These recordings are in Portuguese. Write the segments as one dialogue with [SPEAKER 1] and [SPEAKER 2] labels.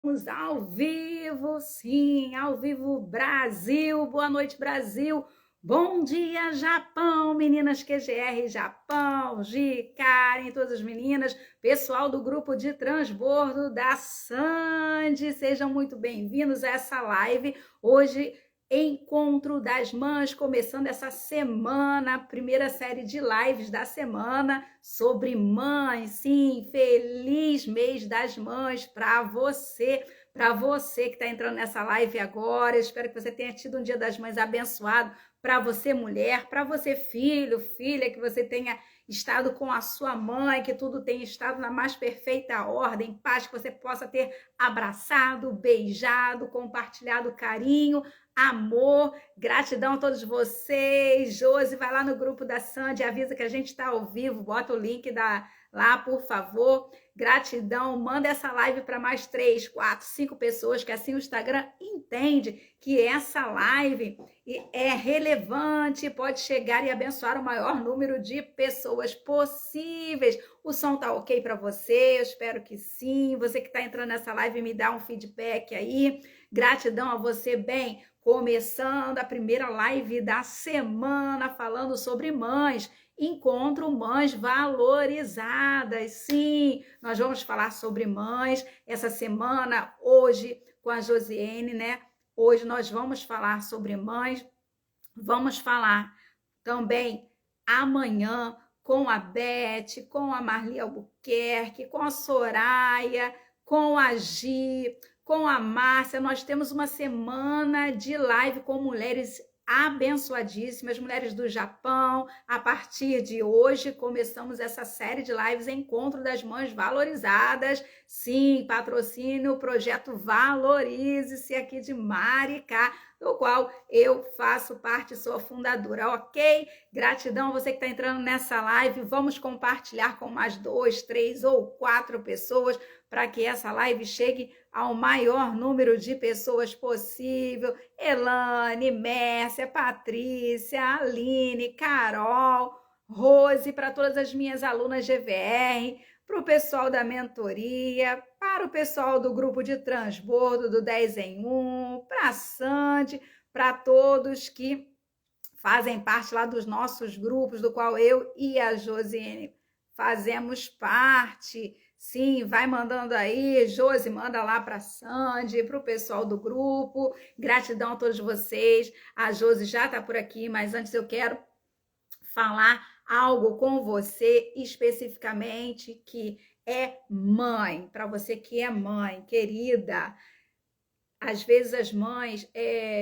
[SPEAKER 1] Estamos ao vivo, sim, ao vivo Brasil. Boa noite, Brasil. Bom dia, Japão, meninas QGR Japão, Gi, Karen, todas as meninas, pessoal do grupo de transbordo da Sandy, sejam muito bem-vindos a essa live. Hoje, Encontro das Mães, começando essa semana, a primeira série de lives da semana sobre mães. Sim, feliz mês das mães para você que está entrando nessa live agora. Eu espero que você tenha tido um Dia das Mães abençoado. Para você, mulher, para você, filho, filha, que você tenha estado com a sua mãe, que tudo tenha estado na mais perfeita ordem, paz, que você possa ter abraçado, beijado, compartilhado carinho, amor, gratidão a todos vocês. Josi, vai lá no grupo da Sandy, avisa que a gente está ao vivo, bota o link lá, por favor. Gratidão, manda essa live para mais 3, 4, 5 pessoas, que assim o Instagram entende que essa live é relevante, pode chegar e abençoar o maior número de pessoas possíveis. O som tá ok para você? Eu espero que sim. Você que está entrando nessa live, me dá um feedback aí. Gratidão a você, bem. Começando a primeira live da semana, falando sobre mães. Encontro Mães Valorizadas. Sim, nós vamos falar sobre mães essa semana, hoje, com a Josiane, né? Hoje nós vamos falar sobre mães. Vamos falar também amanhã com a Beth, com a Marli Albuquerque, com a Soraya, com a Gi, com a Márcia. Nós temos uma semana de live com mulheres abençoadíssimas, mulheres do Japão. A partir de hoje, começamos essa série de lives Encontro das Mães Valorizadas. Sim, patrocínio o projeto Valorize-se aqui de Maricá, do qual eu faço parte, sou a fundadora, ok? Gratidão a você que está entrando nessa live. Vamos compartilhar com mais 2, 3 ou 4 pessoas para que essa live chegue ao maior número de pessoas possível. Elane, Mércia, Patrícia, Aline, Carol, Rose, para todas as minhas alunas GVR, para o pessoal da mentoria, para o pessoal do grupo de transbordo do 10 em 1, para a Sandy, para todos que fazem parte lá dos nossos grupos, do qual eu e a Josiane fazemos parte. Sim, vai mandando aí, Josi, manda lá para a Sandy, para o pessoal do grupo. Gratidão a todos vocês. A Josi já está por aqui, mas antes eu quero falar algo com você especificamente que é mãe, para você que é mãe, querida. Às vezes as mães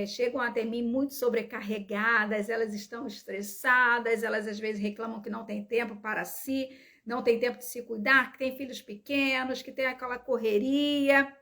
[SPEAKER 1] chegam até mim muito sobrecarregadas, elas estão estressadas, elas às vezes reclamam que não tem tempo para si, não tem tempo de se cuidar, que tem filhos pequenos, que tem aquela correria.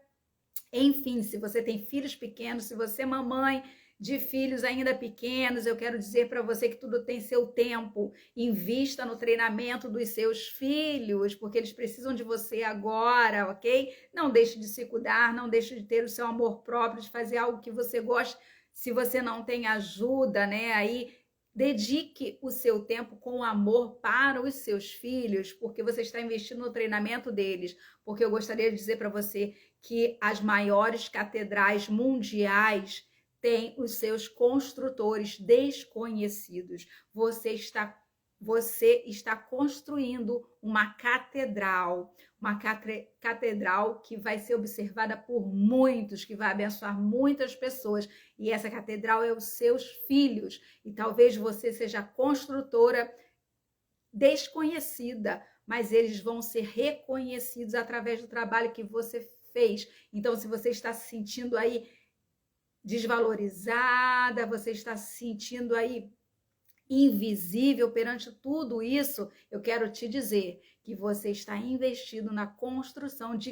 [SPEAKER 1] Enfim, se você tem filhos pequenos, se você é mamãe de filhos ainda pequenos, eu quero dizer para você que tudo tem seu tempo. Invista no treinamento dos seus filhos, porque eles precisam de você agora, ok? Não deixe de se cuidar, não deixe de ter o seu amor próprio, de fazer algo que você gosta. Se você não tem ajuda, né, aí dedique o seu tempo com amor para os seus filhos, porque você está investindo no treinamento deles. Porque eu gostaria de dizer para você que as maiores catedrais mundiais têm os seus construtores desconhecidos. Você está construindo uma catedral que vai ser observada por muitos, que vai abençoar muitas pessoas, e essa catedral é os seus filhos, e talvez você seja a construtora desconhecida, mas eles vão ser reconhecidos através do trabalho que você fez. Então, se você está se sentindo aí desvalorizada, você está se sentindo aí invisível perante tudo isso, eu quero te dizer que você está investido na construção de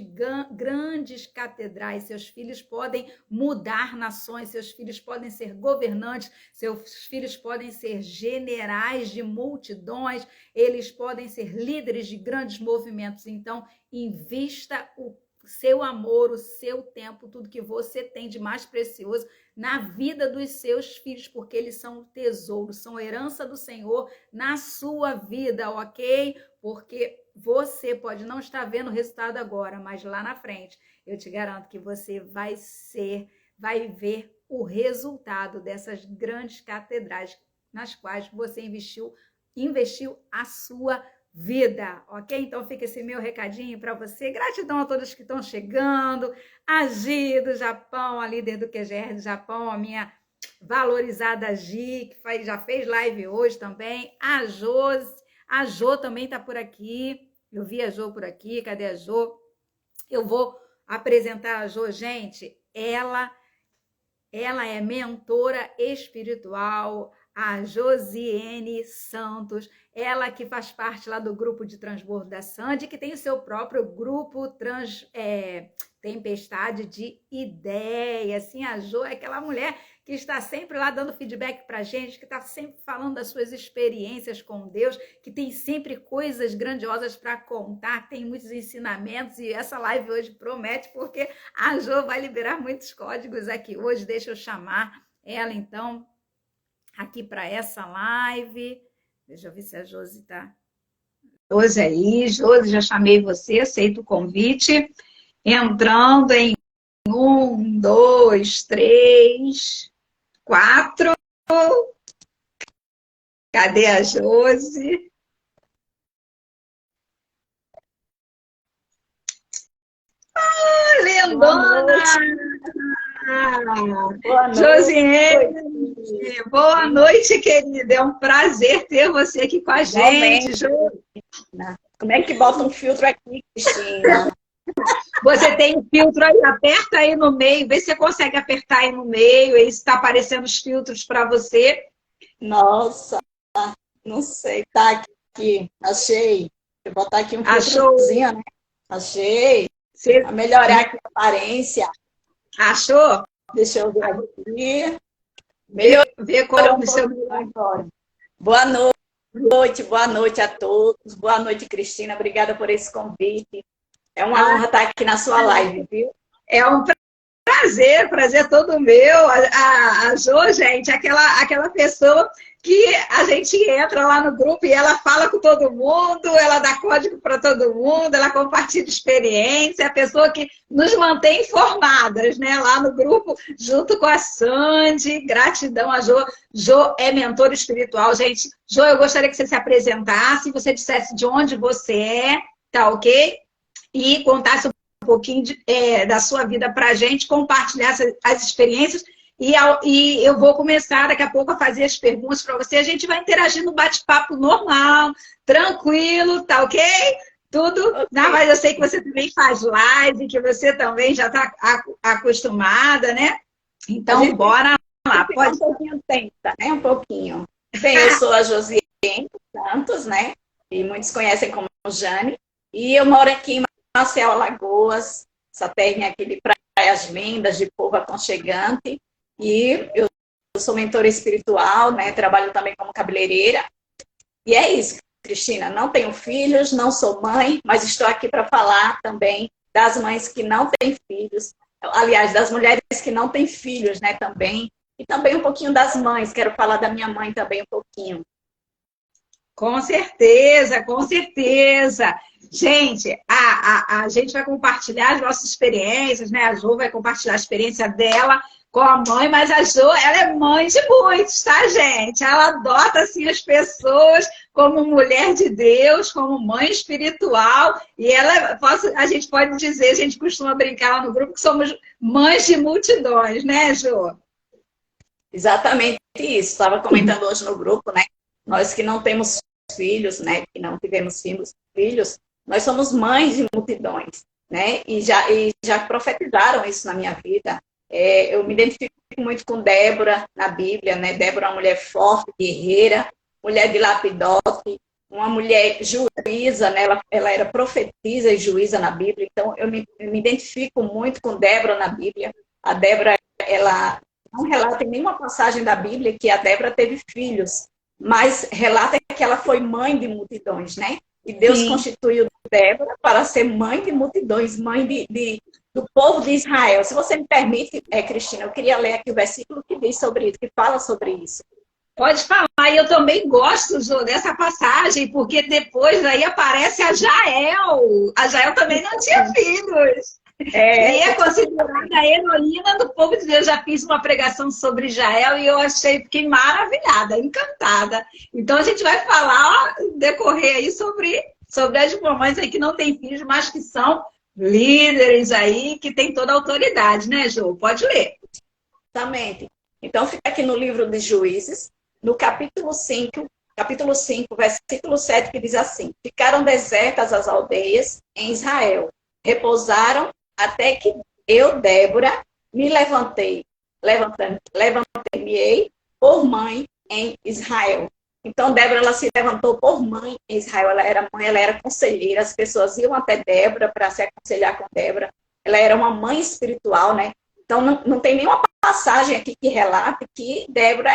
[SPEAKER 1] grandes catedrais. Seus filhos podem mudar nações, seus filhos podem ser governantes, seus filhos podem ser generais de multidões, eles podem ser líderes de grandes movimentos. Então, invista o seu amor, o seu tempo, tudo que você tem de mais precioso na vida dos seus filhos, porque eles são tesouros, são herança do Senhor na sua vida, ok? Porque você pode não estar vendo o resultado agora, mas lá na frente eu te garanto que você vai ver o resultado dessas grandes catedrais nas quais você investiu a sua vida, ok? Então fica esse meu recadinho para você. Gratidão a todos que estão chegando. A Gi do Japão, a líder do QGR do Japão, a minha valorizada Gi, que já fez live hoje também. A Jo também está por aqui. Eu vi a Jo por aqui. Cadê a Jo? Eu vou apresentar a Jo, gente. Ela é mentora espiritual, a Josiene Santos, ela que faz parte lá do grupo de transbordo da Sandy, que tem o seu próprio grupo Tempestade de Ideias. Assim, a Jo é aquela mulher que está sempre lá dando feedback para a gente, que está sempre falando das suas experiências com Deus, que tem sempre coisas grandiosas para contar, tem muitos ensinamentos, e essa live hoje promete, porque a Jo vai liberar muitos códigos aqui hoje. Deixa eu chamar ela, então, aqui para essa live. Deixa eu ver se a Josi está... Josi aí, Josi, já chamei você, aceito o convite. Entrando em 1, 2, 3, 4. Cadê a Josi? Lindona! Boa noite. Josiane, boa noite, querida. É um prazer ter você aqui com a gente.
[SPEAKER 2] Como é que bota um filtro aqui, Cristina?
[SPEAKER 1] Você tem um filtro aí, aperta aí no meio, vê se você consegue apertar aí no meio, aí está aparecendo os filtros para você.
[SPEAKER 2] Nossa, não sei, tá aqui, achei. Vou botar aqui um filtrozinho, né? Achei. Pra melhorar aqui a aparência.
[SPEAKER 1] Achou?
[SPEAKER 2] Deixa eu ver aqui.
[SPEAKER 1] Ver qual o seu...
[SPEAKER 2] Agora. Boa noite a todos. Boa noite, Cristina. Obrigada por esse convite. É uma honra estar aqui na sua live, viu?
[SPEAKER 1] É um prazer todo meu. A Jo, gente, aquela pessoa que a gente entra lá no grupo e ela fala com todo mundo, ela dá código para todo mundo, ela compartilha experiência, é a pessoa que nos mantém informadas, né? Lá no grupo, junto com a Sandy. Gratidão a Jo. Jo é mentora espiritual, gente. Jo, eu gostaria que você se apresentasse, você dissesse de onde você é, tá ok? E contasse um pouquinho da sua vida para a gente, compartilhar as experiências. E eu vou começar daqui a pouco a fazer as perguntas para você. A gente vai interagir no bate-papo normal, tranquilo, tá ok? Tudo. Okay. Não, mas eu sei que você também faz live, que você também já está acostumada, né? Então, bora lá.
[SPEAKER 2] Pode... Um pouquinho tenta, né? Um pouquinho. Bem, eu sou a Josiene Santos, né? E muitos conhecem como Jane. E eu moro aqui em Maceió, Alagoas, essa terra aqui de praias lindas, de povo aconchegante. E eu sou mentora espiritual, né? Trabalho também como cabeleireira. E é isso, Cristina. Não tenho filhos, não sou mãe, mas estou aqui para falar também das mães que não têm filhos. Aliás, das mulheres que não têm filhos, né? Também. E também um pouquinho das mães. Quero falar da minha mãe também um pouquinho.
[SPEAKER 1] Com certeza, com certeza. Gente, a gente vai compartilhar as nossas experiências, né? A Jo vai compartilhar a experiência dela com a mãe, mas a Jo, ela é mãe de muitos, tá, gente? Ela adota, assim, as pessoas como mulher de Deus, como mãe espiritual, e a gente pode dizer, a gente costuma brincar lá no grupo, que somos mães de multidões, né, Jo?
[SPEAKER 2] Exatamente isso. Estava comentando hoje no grupo, né? Nós que não temos filhos, né? Que não tivemos filhos, nós somos mães de multidões, né? E já profetizaram isso na minha vida. Eu me identifico muito com Débora na Bíblia, né? Débora é uma mulher forte, guerreira, mulher de Lapidote, uma mulher juíza, né? Ela era profetisa e juíza na Bíblia. Então, eu me identifico muito com Débora na Bíblia. A Débora, ela não relata em nenhuma passagem da Bíblia que a Débora teve filhos, mas relata que ela foi mãe de multidões, né? E Deus constituiu Débora para ser mãe de multidões, mãe do povo de Israel. Se você me permite, Cristina, eu queria ler aqui o versículo que diz sobre isso, que fala sobre isso.
[SPEAKER 1] Pode falar, e eu também gosto, Jo, dessa passagem, porque depois aí aparece a Jael. A Jael também não tinha filhos.
[SPEAKER 3] E é considerada a heroína do povo de Deus. Já fiz uma pregação sobre Israel e eu fiquei maravilhada, encantada. Então a gente vai falar, decorrer aí sobre as mamães aí que não têm filhos, mas que são líderes aí, que têm toda a autoridade, né, Jô? Pode ler.
[SPEAKER 2] Exatamente. Então fica aqui no livro de Juízes, no capítulo 5, versículo 7, que diz assim: ficaram desertas as aldeias em Israel, repousaram até que eu, Débora, me levantei-me-ei por mãe em Israel. Então, Débora, ela se levantou por mãe em Israel. Ela era mãe, ela era conselheira. As pessoas iam até Débora para se aconselhar com Débora. Ela era uma mãe espiritual, né? Então, não tem nenhuma passagem aqui que relate que Débora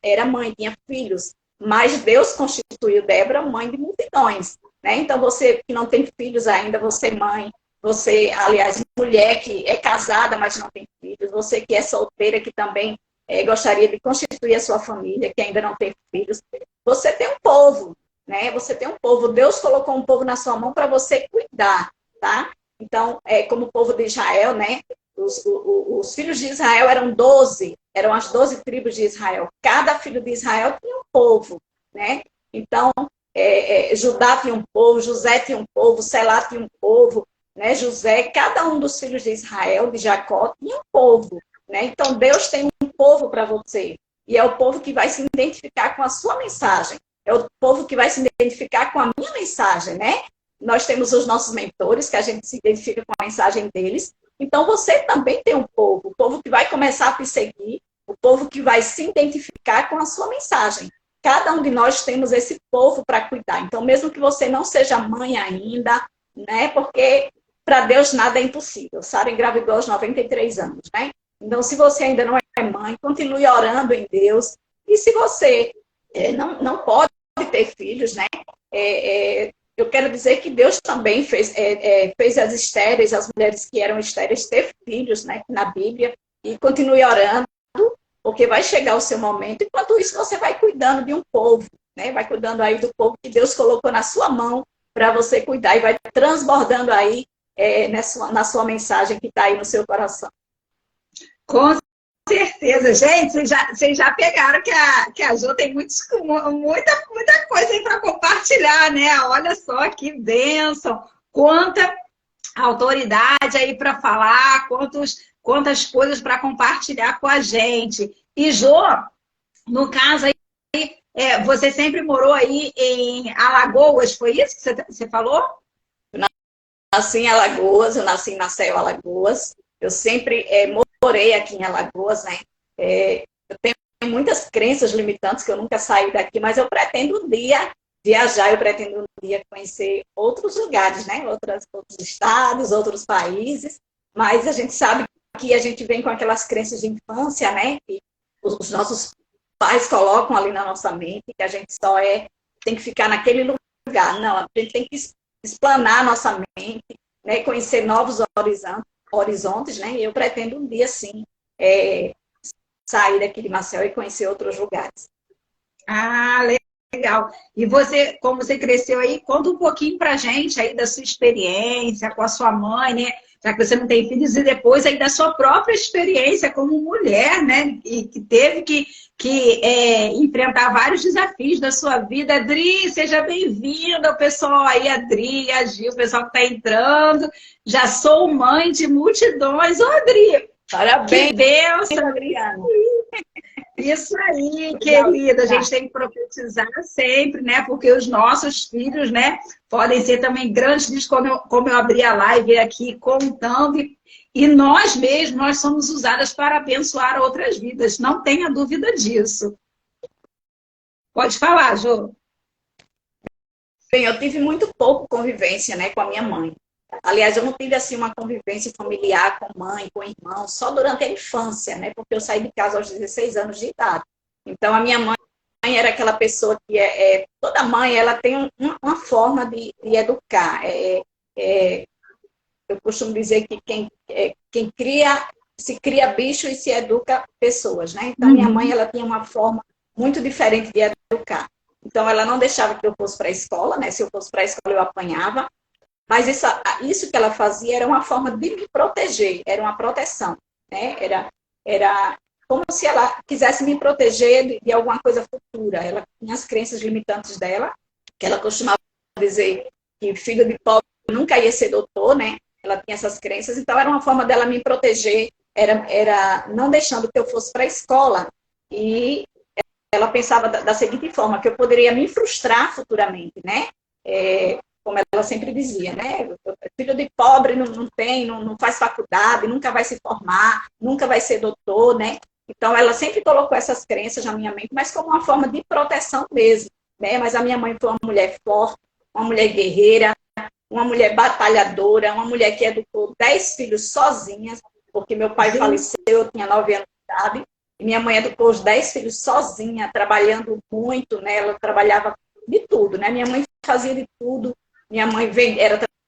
[SPEAKER 2] era mãe, tinha filhos. Mas Deus constituiu Débora mãe de multidões, né? Então, você que não tem filhos ainda, você mãe, você, aliás, mulher que é casada, mas não tem filhos, você que é solteira, que também gostaria de constituir a sua família, que ainda não tem filhos, você tem um povo, né? Você tem um povo. Deus colocou um povo na sua mão para você cuidar, tá? Então, como o povo de Israel, né? Os filhos de Israel eram 12, eram as 12 tribos de Israel. Cada filho de Israel tinha um povo, né? Então, Judá tinha um povo, José tinha um povo, Selá tinha um povo, né? José, cada um dos filhos de Israel, de Jacó, tinha um povo, né? Então, Deus tem um povo para você. E é o povo que vai se identificar com a sua mensagem. É o povo que vai se identificar com a minha mensagem, né? Nós temos os nossos mentores, que a gente se identifica com a mensagem deles. Então, você também tem um povo. O povo que vai começar a te seguir. O povo que vai se identificar com a sua mensagem. Cada um de nós temos esse povo para cuidar. Então, mesmo que você não seja mãe ainda, né? Porque para Deus nada é impossível. Sara engravidou aos 93 anos, né? Então, se você ainda não é mãe, continue orando em Deus. E se você não pode ter filhos, né? Eu quero dizer que Deus também fez as estéreis, as mulheres que eram estéreis, ter filhos, né? Na Bíblia. E continue orando, porque vai chegar o seu momento. Enquanto isso, você vai cuidando de um povo, né? Vai cuidando aí do povo que Deus colocou na sua mão para você cuidar. E vai transbordando aí na sua mensagem que está aí no seu coração.
[SPEAKER 3] Com certeza. Gente, vocês já pegaram que a Jo tem muita coisa aí para compartilhar, né? Olha só que bênção, quanta autoridade aí para falar, quantas coisas para compartilhar com a gente. E Jo, no caso aí, você sempre morou aí em Alagoas, foi isso que você falou?
[SPEAKER 2] Eu nasci em Alagoas, eu nasci em Maceió, Alagoas. Eu sempre morei aqui em Alagoas, né? Eu tenho muitas crenças limitantes que eu nunca saí daqui, mas eu pretendo um dia viajar, eu pretendo um dia conhecer outros lugares, né? Outros estados, outros países, mas a gente sabe que a gente vem com aquelas crenças de infância, né? Que os nossos pais colocam ali na nossa mente, que a gente só tem que ficar naquele lugar. Não, a gente tem que explanar a nossa mente, né? Conhecer novos horizontes, né? E eu pretendo um dia, sim, sair daqui de Maceió e conhecer outros lugares.
[SPEAKER 3] Ah, legal. E você, como você cresceu aí, conta um pouquinho pra gente aí da sua experiência com a sua mãe, né? Já que você não tem filhos, e depois aí da sua própria experiência como mulher, né? E que teve que enfrentar vários desafios da sua vida. Adri, seja bem-vinda, o pessoal aí, Adri, a Gil, o pessoal que está entrando. Já sou mãe de multidões. Ô, Adri,
[SPEAKER 2] parabéns,
[SPEAKER 3] que bênção,
[SPEAKER 2] Adriana.
[SPEAKER 3] Isso aí, querida, a gente tem que profetizar sempre, né? Porque os nossos filhos, né, podem ser também grandes, como eu abri a live aqui contando, e nós mesmos, nós somos usadas para abençoar outras vidas, não tenha dúvida disso. Pode falar, Jô.
[SPEAKER 2] Bem, eu tive muito pouco convivência, né, com a minha mãe. Aliás, eu não tive assim uma convivência familiar com mãe, com irmão, só durante a infância, né? Porque eu saí de casa aos 16 anos de idade. Então, a minha mãe era aquela pessoa que toda mãe, ela tem uma forma de educar. Eu costumo dizer que quem cria, se cria bicho e se educa pessoas, né? Então, minha mãe, ela tinha uma forma muito diferente de educar. Então, ela não deixava que eu fosse para a escola, né? Se eu fosse para a escola, eu apanhava. Mas isso que ela fazia era uma forma de me proteger, era uma proteção, né? Era como se ela quisesse me proteger de alguma coisa futura. Ela tinha as crenças limitantes dela, que ela costumava dizer que filho de pobre nunca ia ser doutor, né? Ela tinha essas crenças, então era uma forma dela me proteger, era não deixando que eu fosse para a escola. E ela pensava da seguinte forma, que eu poderia me frustrar futuramente, né? Como ela sempre dizia, né? Filho de pobre não faz faculdade, nunca vai se formar, nunca vai ser doutor, né? Então, ela sempre colocou essas crenças na minha mente, mas como uma forma de proteção mesmo, né? Mas a minha mãe foi uma mulher forte, uma mulher guerreira, uma mulher batalhadora, uma mulher que educou 10 filhos sozinha, porque meu pai faleceu, eu tinha 9 anos de idade, e minha mãe educou os 10 filhos sozinha, trabalhando muito, né? Ela trabalhava de tudo, né? Minha mãe fazia de tudo. Minha mãe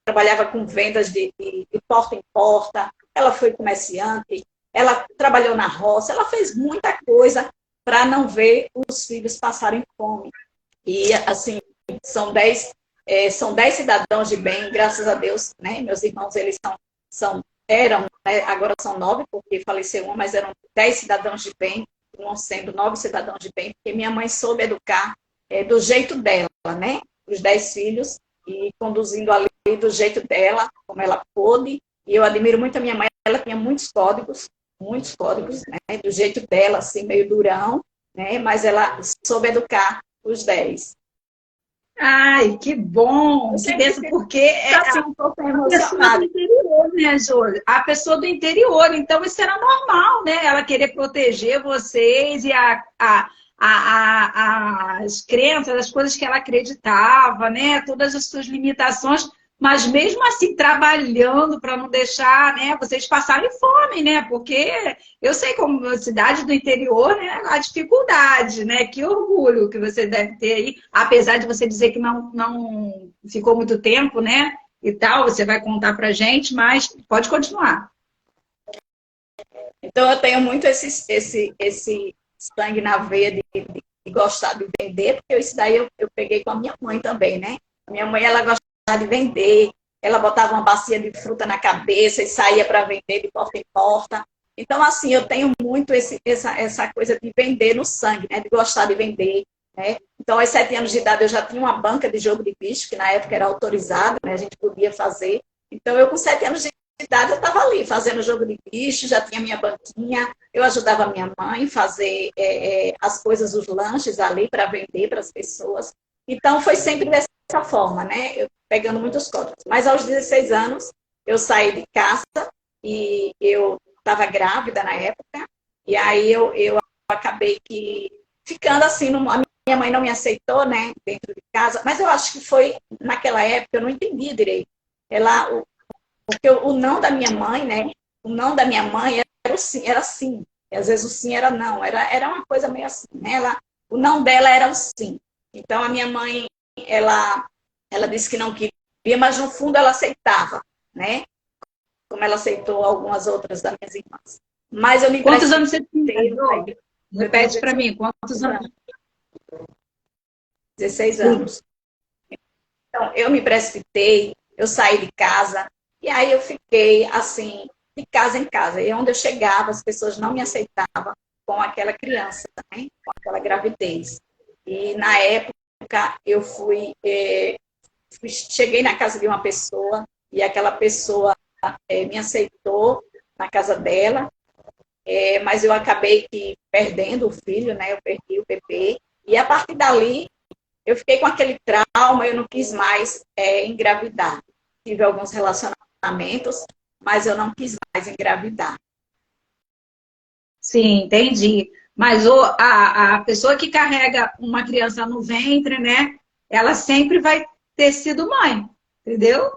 [SPEAKER 2] trabalhava com vendas de porta em porta, ela foi comerciante, ela trabalhou na roça, ela fez muita coisa para não ver os filhos passarem fome. E, assim, são 10 cidadãos de bem, graças a Deus, né? Meus irmãos, eles eram, né? Agora são 9, porque faleceu uma, mas eram 10 cidadãos de bem, não sendo 9 cidadãos de bem, porque minha mãe soube educar do jeito dela, né? Os 10 filhos, e conduzindo ali do jeito dela, como ela pôde. E eu admiro muito a minha mãe, ela tinha muitos códigos, né? Do jeito dela, assim, meio durão, né? Mas ela soube educar os 10.
[SPEAKER 3] Ai, que bom, que benção, porque
[SPEAKER 2] Assim, um pouco
[SPEAKER 3] a pessoa do interior, né, Jô? A pessoa do interior, então isso era normal, né? Ela querer proteger vocês e as crenças, as coisas que ela acreditava, né? Todas as suas limitações, mas mesmo assim trabalhando para não deixar, né, vocês passarem fome, né? Porque eu sei como cidade do interior, né, a dificuldade, né? Que orgulho que você deve ter aí, apesar de você dizer que não ficou muito tempo, né? E tal, você vai contar pra gente, mas pode continuar.
[SPEAKER 2] Então eu tenho muito esse sangue na veia de gostar de vender, porque isso daí eu peguei com a minha mãe também, né? A minha mãe, ela gostava de vender, ela botava uma bacia de fruta na cabeça e saía para vender de porta em porta. Então, assim, eu tenho muito essa coisa de vender no sangue, né? De gostar de vender, né? Então, aos 7 anos de idade, eu já tinha uma banca de jogo de bicho, que na época era autorizada, né? A gente podia fazer. Então, eu com 7 anos de idade, eu estava ali fazendo jogo de bicho, já tinha minha banquinha, eu ajudava a minha mãe a fazer as coisas, os lanches ali para vender para as pessoas. Então, foi sempre dessa forma, né? Eu pegando muitos códigos. Mas aos 16 anos, eu saí de casa e eu estava grávida na época, e aí eu acabei ficando assim, a minha mãe não me aceitou, né, dentro de casa, mas eu acho que foi, naquela época, eu não entendia direito. Porque o não da minha mãe, né, o não da minha mãe era sim, e às vezes o sim era não, era uma coisa meio assim, né, o não dela era o sim. Então, a minha mãe, ela disse que não queria, mas no fundo ela aceitava, né? Como ela aceitou algumas outras das minhas irmãs. Mas eu me
[SPEAKER 3] Quantos anos você tinha? Repete para mim, quantos anos?
[SPEAKER 2] 16 anos. Então, eu me precipitei, eu saí de casa, e aí eu fiquei, assim, de casa em casa. E onde eu chegava, as pessoas não me aceitavam com aquela criança, né? Com aquela gravidez. E, na época, eu cheguei na casa de uma pessoa, e aquela pessoa me aceitou na casa dela, mas eu acabei perdendo o filho, né? Eu perdi o bebê, e a partir dali eu fiquei com aquele trauma, eu não quis mais engravidar. Tive alguns relacionamentos, mas eu não quis mais engravidar.
[SPEAKER 3] Sim, entendi. Mas a pessoa que carrega uma criança no ventre, né? Ela sempre vai ter sido mãe, entendeu?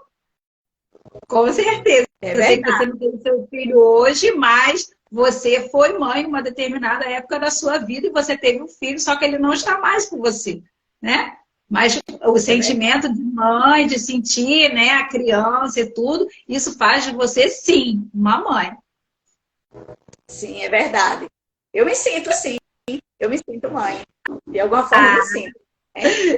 [SPEAKER 3] Com certeza. Eu sei que você não tem seu filho hoje, mas você foi mãe em uma determinada época da sua vida e você teve um filho, só que ele não está mais com você, né? Mas o sentimento de mãe, de sentir, né, a criança e tudo, isso faz de você, sim, uma mãe.
[SPEAKER 2] Sim, é verdade. Eu me sinto, sim. Eu me sinto mãe. De alguma forma, eu me sinto.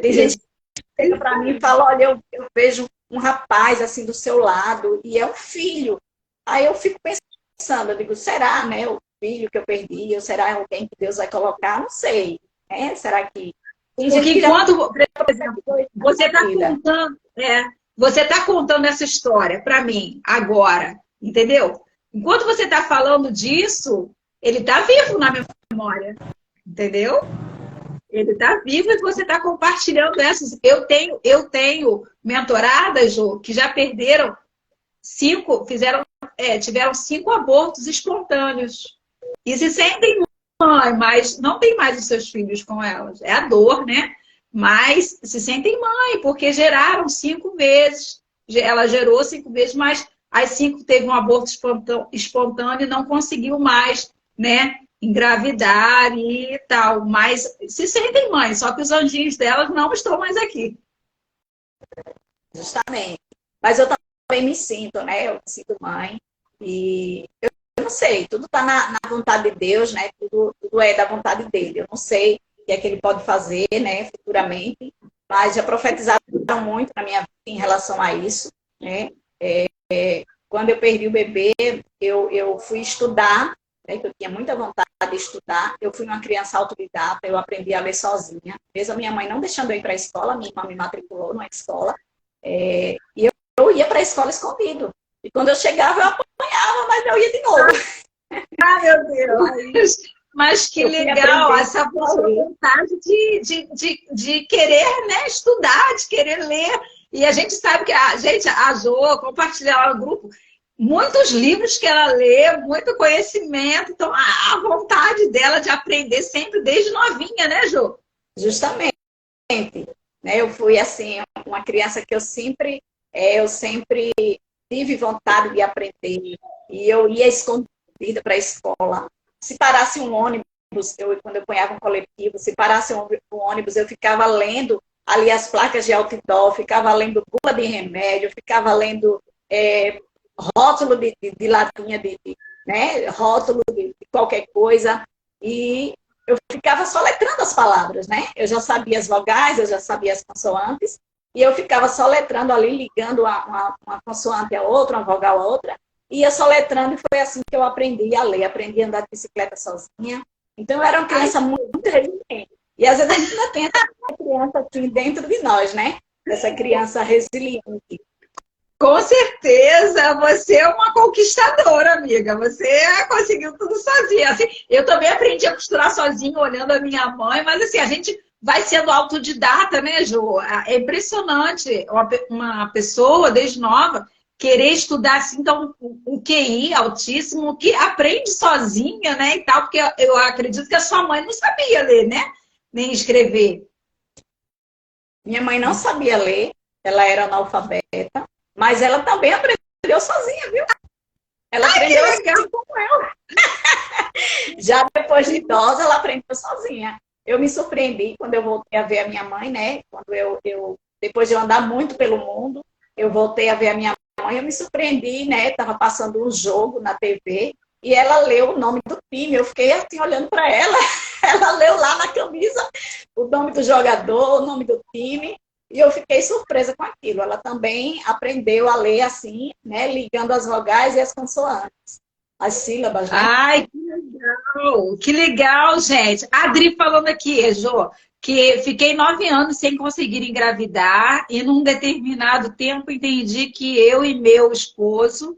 [SPEAKER 2] Tem gente que chega para mim e fala, olha, eu vejo um rapaz assim do seu lado, e é um filho. Aí eu fico pensando, eu digo, será, né, o filho que eu perdi, ou será alguém que Deus vai colocar? Não sei, né? Será que... Tem gente
[SPEAKER 3] Porque
[SPEAKER 2] que já...
[SPEAKER 3] enquanto, por exemplo, você está contando, você está contando essa história para mim agora, entendeu? Enquanto você está falando disso, ele está vivo na minha memória, entendeu? Ele está vivo e você está compartilhando essas. Eu tenho mentoradas, Jô, que já perderam tiveram 5 abortos espontâneos. E se sentem mãe, mas não tem mais os seus filhos com elas. É a dor, né? Mas se sentem mãe, porque geraram 5 vezes. Ela gerou 5 vezes, mas as 5 teve um aborto espontâneo e não conseguiu mais, né? Engravidar e tal. Mas se sentem mãe, só que os anjinhos delas não estão mais aqui.
[SPEAKER 2] Justamente. Mas eu também me sinto, né? Eu me sinto mãe. E eu não sei, tudo está na vontade de Deus, né? Tudo é da vontade dele. Eu não sei o que é que ele pode fazer, né? Futuramente. Mas já profetizaram muito na minha vida em relação a isso, né? Quando eu perdi o bebê, eu fui estudar, né? Que eu tinha muita vontade de estudar. Eu fui uma criança autodidata, eu aprendi a ler sozinha. Mesmo a minha mãe não deixando eu ir para a escola, minha irmã me matriculou numa escola. E eu ia para a escola escondido. E quando eu chegava, eu apanhava, mas eu ia de novo.
[SPEAKER 3] Ah, meu Deus! Mas que legal, essa vontade de querer, né, estudar, de querer ler. E a gente sabe que a Jo compartilha lá no grupo muitos livros que ela lê, muito conhecimento. Então, a vontade dela de aprender sempre desde novinha, né, Jo?
[SPEAKER 2] Justamente. Né, eu fui, assim, uma criança que eu sempre tive vontade de aprender. E eu ia escondida para a escola. Se parasse um ônibus, quando eu ponhava um coletivo, se parasse um ônibus, eu ficava lendo ali as placas de outdoor, ficava lendo bula de remédio, ficava lendo rótulo de latinha, né, rótulo de qualquer coisa. E eu ficava só letrando as palavras, né? Eu já sabia as vogais, eu já sabia as consoantes, e eu ficava só letrando ali, ligando uma consoante a outra, uma vogal a outra, ia soletrando, e foi assim que eu aprendi a ler, aprendi a andar de bicicleta sozinha. Então, eu era uma criança muito resiliente. E às vezes a gente ainda tem essa criança assim dentro de nós, né? Essa criança resiliente.
[SPEAKER 3] Com certeza, você é uma conquistadora, amiga. Você conseguiu tudo sozinha. Assim, eu também aprendi a costurar sozinha, olhando a minha mãe, mas assim, a gente vai sendo autodidata, né, Jo? É impressionante uma pessoa, desde nova, querer estudar assim, então, um QI altíssimo, que aprende sozinha, né, e tal, porque eu acredito que a sua mãe não sabia ler, né, nem escrever.
[SPEAKER 2] Minha mãe não sabia ler, ela era analfabeta, mas ela também aprendeu sozinha, viu? Ela aprendeu assim como eu. Já depois de idosa, ela aprendeu sozinha. Eu me surpreendi quando eu voltei a ver a minha mãe, né, quando depois de eu andar muito pelo mundo, eu voltei a ver a minha mãe, eu me surpreendi, né? Estava passando um jogo na TV e ela leu o nome do time. Eu fiquei assim olhando para ela. Ela leu lá na camisa o nome do jogador, o nome do time. E eu fiquei surpresa com aquilo. Ela também aprendeu a ler assim, né? Ligando as vogais e as consoantes. As sílabas, né?
[SPEAKER 3] Ai, que legal! Que legal, gente. A Adri falando aqui, Jô, que fiquei 9 anos sem conseguir engravidar e num determinado tempo entendi que eu e meu esposo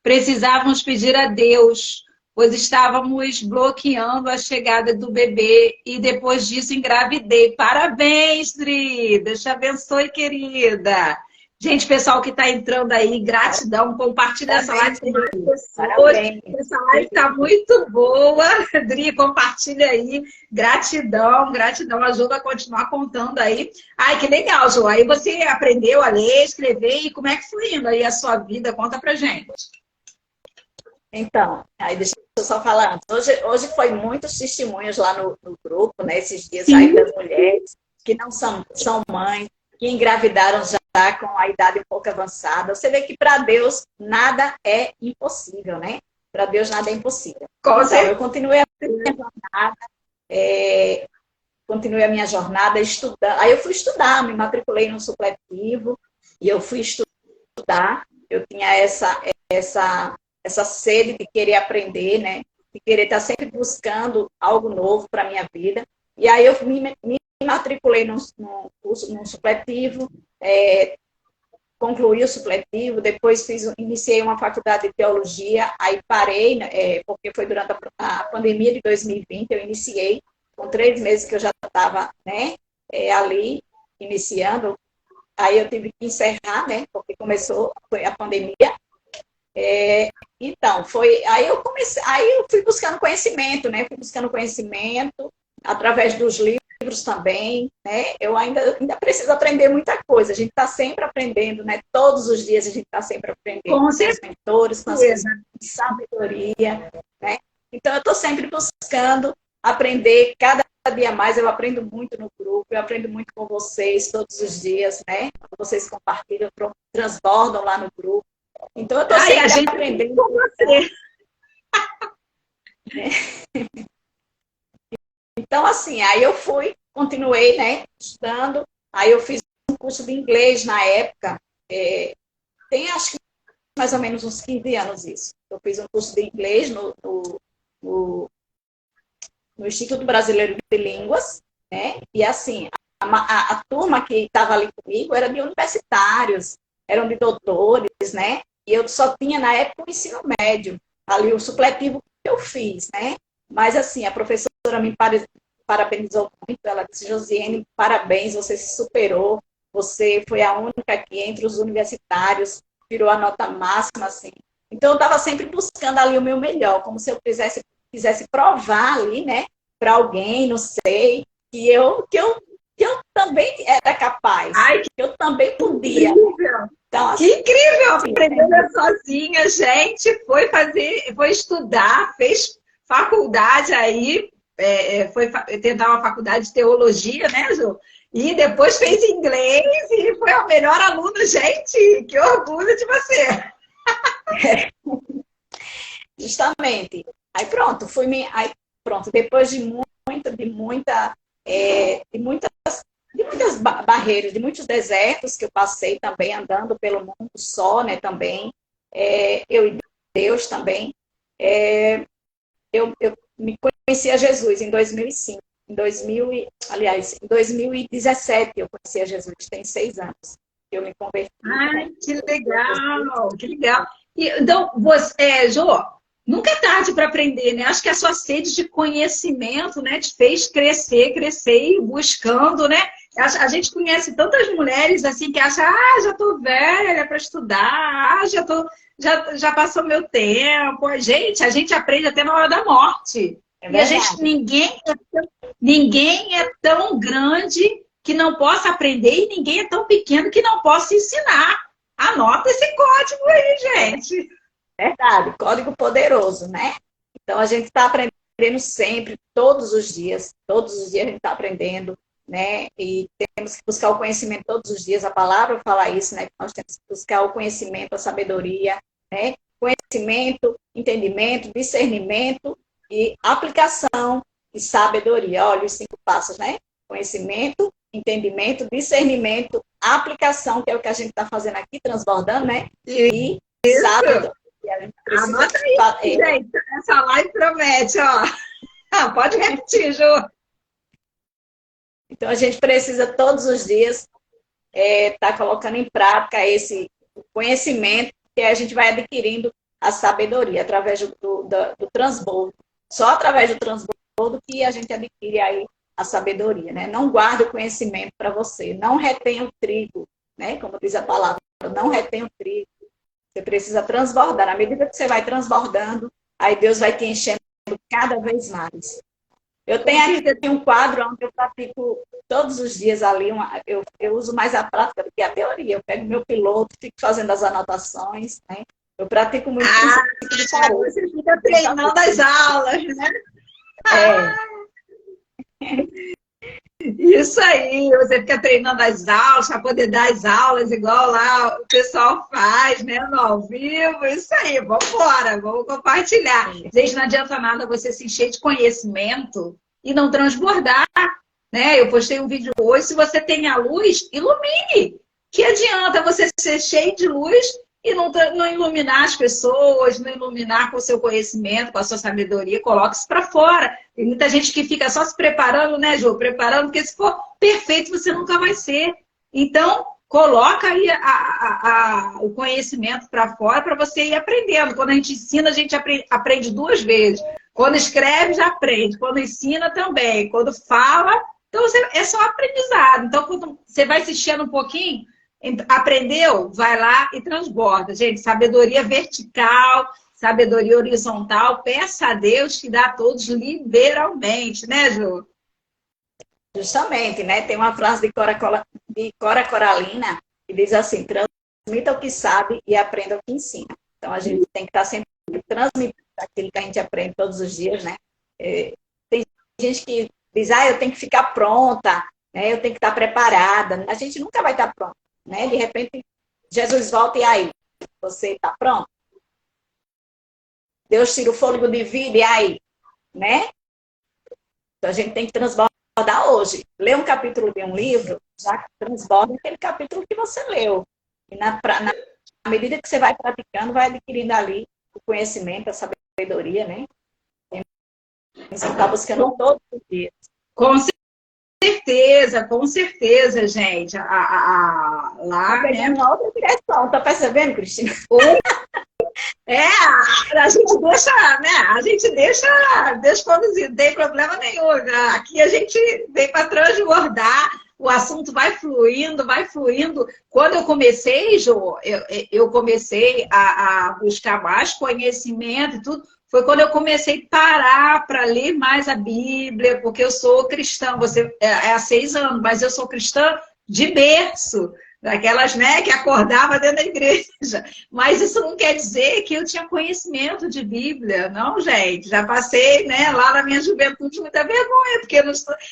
[SPEAKER 3] precisávamos pedir a Deus, pois estávamos bloqueando a chegada do bebê e depois disso engravidei. Parabéns, Dri! Deus te abençoe, querida! Gente, pessoal que está entrando aí, gratidão, compartilha essa live com mais pessoas. Essa live está muito boa. Dri, compartilha aí. Gratidão, gratidão. Ajuda a continuar contando aí. Ai, que legal, Jô. Aí você aprendeu a ler, escrever, e como é que foi indo aí a sua vida? Conta pra gente.
[SPEAKER 2] Então, aí deixa eu só falar antes. Hoje foi muitos testemunhos lá no grupo, né? Esses dias aí das mulheres que não são mães, que engravidaram já com a idade um pouco avançada. Você vê que para Deus nada é impossível, né? Para Deus nada é impossível. Então, eu continuei a minha jornada estudando. Aí eu fui estudar, me matriculei no supletivo e eu fui estudar estudar, eu tinha essa sede de querer aprender, né? De querer estar sempre buscando algo novo para a minha vida. E aí eu me matriculei num curso, num supletivo, concluí o supletivo, depois iniciei uma faculdade de teologia, aí parei, né, porque foi durante a pandemia de 2020, eu iniciei, com 3 meses que eu já estava, né, ali, iniciando, aí eu tive que encerrar, né, porque foi a pandemia. Então, aí eu fui buscando conhecimento, né, através dos livros também, né, eu ainda preciso aprender muita coisa, a gente está sempre aprendendo, né, todos os dias a gente está sempre aprendendo com os mentores, com as pessoas de sabedoria, né, então eu estou sempre buscando aprender, cada dia mais eu aprendo muito no grupo, eu aprendo muito com vocês todos os dias, né, vocês compartilham, transbordam lá no grupo, então eu estou sempre aprendendo com você. Então, assim, aí eu continuei, né, estudando, aí eu fiz um curso de inglês na época, tem acho que mais ou menos uns 15 anos isso. Eu fiz um curso de inglês no Instituto Brasileiro de Línguas, né, e assim, a turma que estava ali comigo era de universitários, eram de doutores, né, e eu só tinha na época o ensino médio, ali o supletivo que eu fiz, né, mas assim, a professora me parabenizou muito, ela disse, Josiane, parabéns, você se superou, você foi a única que entre os universitários tirou a nota máxima, assim. Então eu estava sempre buscando ali o meu melhor, como se eu quisesse provar ali, né, para alguém, não sei, que eu também era capaz, que eu também podia. Então, assim,
[SPEAKER 3] que incrível! Aprendendo sozinha, gente, foi estudar, fez faculdade aí, foi tentar uma faculdade de teologia, né, Ju? E depois fez inglês e foi a melhor aluna, gente! Que orgulho de você!
[SPEAKER 2] Justamente. Aí pronto, depois de muitas barreiras, de muitos desertos que eu passei também, andando pelo mundo só, né, também, eu e Deus também, eu me conheci a Jesus em 2005. Em 2017 eu conheci a Jesus, tem 6 anos que eu me converti.
[SPEAKER 3] Ai, que legal, que legal. Então, Jô, nunca é tarde para aprender, né? Acho que a sua sede de conhecimento, né, te fez crescer e buscando, né? A gente conhece tantas mulheres assim que acham, já tô velha para estudar, já passou meu tempo. Gente, a gente aprende até na hora da morte. E a gente, ninguém é tão grande que não possa aprender e ninguém é tão pequeno que não possa ensinar. Anota esse código aí, gente.
[SPEAKER 2] Verdade, código poderoso, né? Então a gente está aprendendo sempre, todos os dias a gente está aprendendo, né? E temos que buscar o conhecimento todos os dias, a palavra fala isso, né? Nós temos que buscar o conhecimento, a sabedoria, né? Conhecimento, entendimento, discernimento e aplicação e sabedoria. Olha os 5 passos, né? Conhecimento, entendimento, discernimento, aplicação, que é o que a gente está fazendo aqui, transbordando, né? E sabedoria.
[SPEAKER 3] Anota aí, gente. Essa live promete, ó. Pode repetir, Ju.
[SPEAKER 2] Então, a gente precisa todos os dias estar colocando em prática esse conhecimento que a gente vai adquirindo a sabedoria através do transbordo. Só através do transbordo que a gente adquire aí a sabedoria, né? Não guarde o conhecimento para você, não retenha o trigo, né? Como diz a palavra, não retenha o trigo. Você precisa transbordar. Na medida que você vai transbordando, aí Deus vai te enchendo cada vez mais. Eu tenho aqui um quadro onde eu pratico todos os dias ali, eu uso mais a prática do que a teoria. Eu pego meu piloto, fico fazendo as anotações, né? Eu pratico muito isso.
[SPEAKER 3] Você fica treinando as aulas, né? Isso aí, você fica treinando as aulas para poder dar as aulas igual lá o pessoal faz, né, no ao vivo, isso aí, vamos embora, vamos compartilhar. Gente, não adianta nada você se encher de conhecimento e não transbordar, né? Eu postei um vídeo hoje, se você tem a luz, ilumine. que adianta você ser cheio de luz e não iluminar as pessoas, não iluminar com o seu conhecimento, com a sua sabedoria, coloque isso para fora. Tem muita gente que fica só se preparando, né, Jô? Preparando, porque se for perfeito, você nunca vai ser. Então, coloca aí o conhecimento para fora para você ir aprendendo. Quando a gente ensina, a gente aprende duas vezes. Quando escreve, já aprende. Quando ensina, também. Quando fala, então é só aprendizado. Então, quando você vai assistindo um pouquinho, aprendeu? Vai lá e transborda. Gente, sabedoria vertical, sabedoria horizontal, peça a Deus que dá a todos liberalmente, né, Ju?
[SPEAKER 2] Justamente, né? Tem uma frase de Cora Coralina que diz assim: transmita o que sabe e aprenda o que ensina. Então, a gente tem que estar sempre transmitindo aquilo que a gente aprende todos os dias, né? Tem gente que diz, eu tenho que ficar pronta, né? Eu tenho que estar preparada. A gente nunca vai estar pronta, né? De repente, Jesus volta e aí? Você está pronto? Deus tira o fôlego de vida e aí? Né? Então, a gente tem que transbordar hoje. Lê um capítulo de um livro, já transborda aquele capítulo que você leu. E na medida que você vai praticando, vai adquirindo ali o conhecimento, a sabedoria, né? Você está buscando todos os dias.
[SPEAKER 3] Com certeza, gente. Lá,
[SPEAKER 2] né? Uma outra direção, tá percebendo, Cristina?
[SPEAKER 3] A gente deixa, né? A gente deixa conduzir, não tem problema nenhum. Aqui a gente vem para transbordar, o assunto vai fluindo, vai fluindo. Quando eu comecei, Jô, eu comecei a buscar mais conhecimento e tudo, foi quando eu comecei a parar para ler mais a Bíblia, porque eu sou cristã, você há 6 anos, mas eu sou cristã de berço. Daquelas, né, que acordava dentro da igreja. Mas isso não quer dizer que eu tinha conhecimento de Bíblia. Não, gente. Já passei, né, lá na minha juventude muita vergonha, porque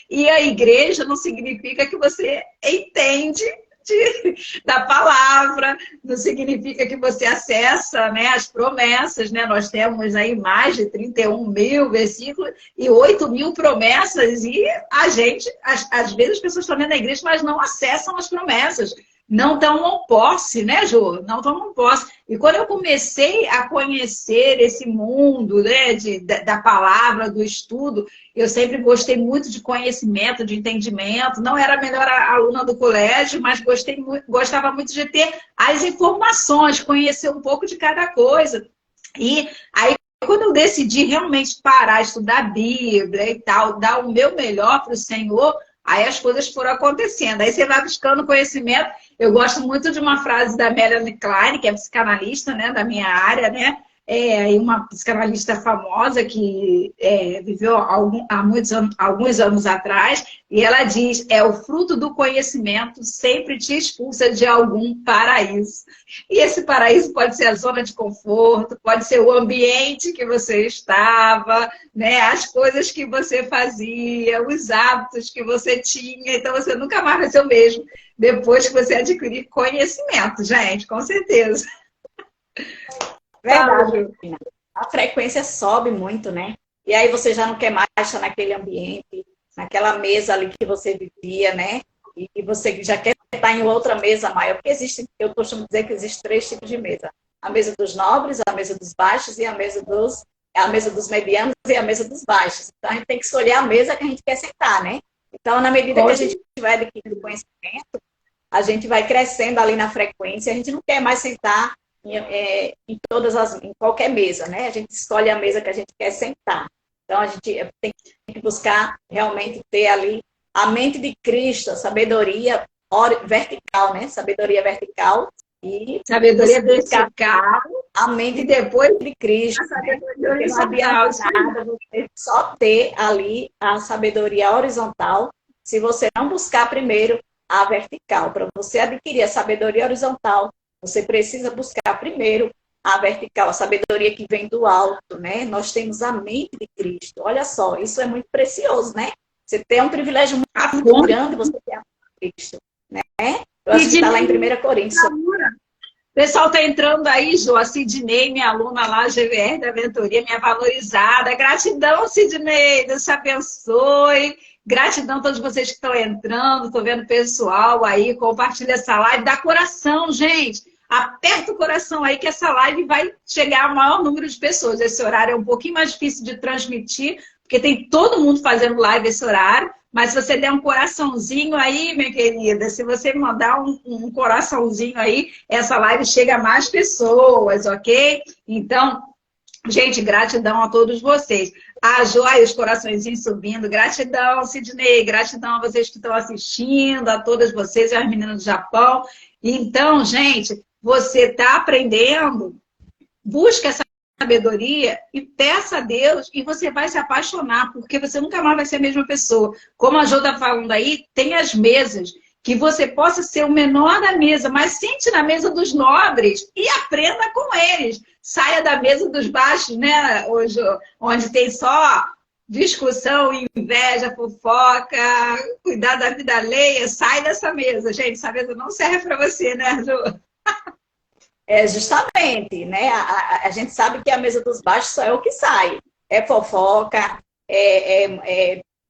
[SPEAKER 3] ir à igreja não significa que você entende da palavra, não significa que você acessa, né, as promessas, né? Nós temos aí mais de 31 mil versículos e 8 mil promessas e a gente, às vezes as pessoas estão dentro da igreja, mas não acessam as promessas. Não tomam posse, né, Jô? Não tomam posse. E quando eu comecei a conhecer esse mundo, né, da palavra, do estudo, eu sempre gostei muito de conhecimento, de entendimento. Não era a melhor aluna do colégio, mas gostava muito de ter as informações, conhecer um pouco de cada coisa. E aí, quando eu decidi realmente parar, estudar a Bíblia e tal, dar o meu melhor para o Senhor, aí as coisas foram acontecendo. Aí você vai buscando conhecimento. Eu gosto muito de uma frase da Melanie Klein, que é psicanalista, né, da minha área, né? Uma psicanalista famosa que viveu há alguns anos atrás, e ela diz, o fruto do conhecimento sempre te expulsa de algum paraíso. E esse paraíso pode ser a zona de conforto, pode ser o ambiente que você estava, né, as coisas que você fazia, os hábitos que você tinha, então você nunca mais vai ser o mesmo depois que você adquirir conhecimento, gente, com certeza.
[SPEAKER 2] Verdade. A frequência sobe muito, né? E aí você já não quer mais estar naquele ambiente, naquela mesa ali que você vivia, né? E você já quer estar em outra mesa maior. Porque eu costumo dizer que existem 3 tipos de mesa. A mesa dos nobres, a mesa dos baixos e a mesa dos medianos e a mesa dos baixos. Então a gente tem que escolher a mesa que a gente quer sentar, né? Então, na medida que a gente vai adquirindo conhecimento, a gente vai crescendo ali na frequência, a gente não quer mais sentar em qualquer mesa, né? A gente escolhe a mesa que a gente quer sentar. Então, a gente tem que buscar realmente ter ali a mente de Cristo, a sabedoria vertical, né? Sabedoria vertical e
[SPEAKER 3] sabedoria vertical,
[SPEAKER 2] a mente depois de Cristo. Né? Porque não adianta nada você só ter ali a sabedoria horizontal se você não buscar primeiro a vertical. Para você adquirir a sabedoria horizontal, você precisa buscar primeiro a vertical, a sabedoria que vem do alto, né? Nós temos a mente de Cristo. Olha só, isso é muito precioso, né? Você tem um privilégio muito grande, você tem a mente de Cristo, né? Eu acho que está lá em 1 Coríntios.
[SPEAKER 3] O pessoal está entrando aí, Jô, a Sidney, minha aluna lá, GVR da Aventuria, minha valorizada. Gratidão, Sidney, Deus te abençoe. Gratidão a todos vocês que estão entrando, estou vendo o pessoal aí, compartilha essa live, dá coração, gente. Aperta o coração aí que essa live vai chegar ao maior número de pessoas. Esse horário é um pouquinho mais difícil de transmitir, porque tem todo mundo fazendo live esse horário. Mas se você der um coraçãozinho aí, minha querida, se você mandar um coraçãozinho aí, essa live chega a mais pessoas, ok? Então, gente, gratidão a todos vocês. A Joia, os coraçõezinhos subindo. Gratidão, Sidney. Gratidão a vocês que estão assistindo, a todas vocês e as meninas do Japão. Então, gente, você está aprendendo, busca essa sabedoria e peça a Deus e você vai se apaixonar, porque você nunca mais vai ser a mesma pessoa. Como a Jo está falando aí, tem as mesas, que você possa ser o menor da mesa, mas sente na mesa dos nobres e aprenda com eles. Saia da mesa dos baixos, né, hoje, onde tem só discussão, inveja, fofoca, cuidar da vida alheia. Sai dessa mesa, gente. Essa mesa não serve para você, né, Jo?
[SPEAKER 2] É, justamente, né? A gente sabe que a mesa dos baixos só é o que sai. É fofoca,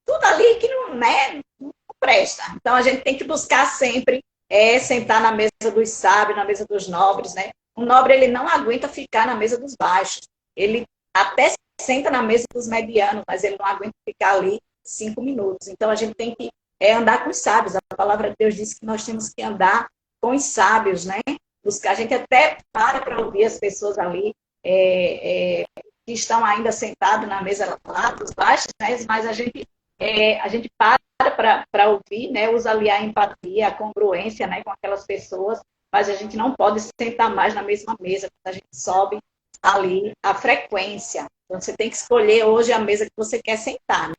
[SPEAKER 2] tudo ali que não, né, não presta. Então, a gente tem que buscar sempre sentar na mesa dos sábios, na mesa dos nobres, né? O nobre, ele não aguenta ficar na mesa dos baixos. Ele até senta na mesa dos medianos, mas ele não aguenta ficar ali 5 minutos. Então, a gente tem que andar com os sábios. A palavra de Deus diz que nós temos que andar com os sábios, né? A gente até para ouvir as pessoas ali que estão ainda sentadas na mesa lá dos baixos, né? Mas a gente para ouvir, né? Usa ali a empatia, a congruência, né? Com aquelas pessoas, mas a gente não pode sentar mais na mesma mesa, a gente sobe ali a frequência. Então, você tem que escolher hoje a mesa que você quer sentar, né?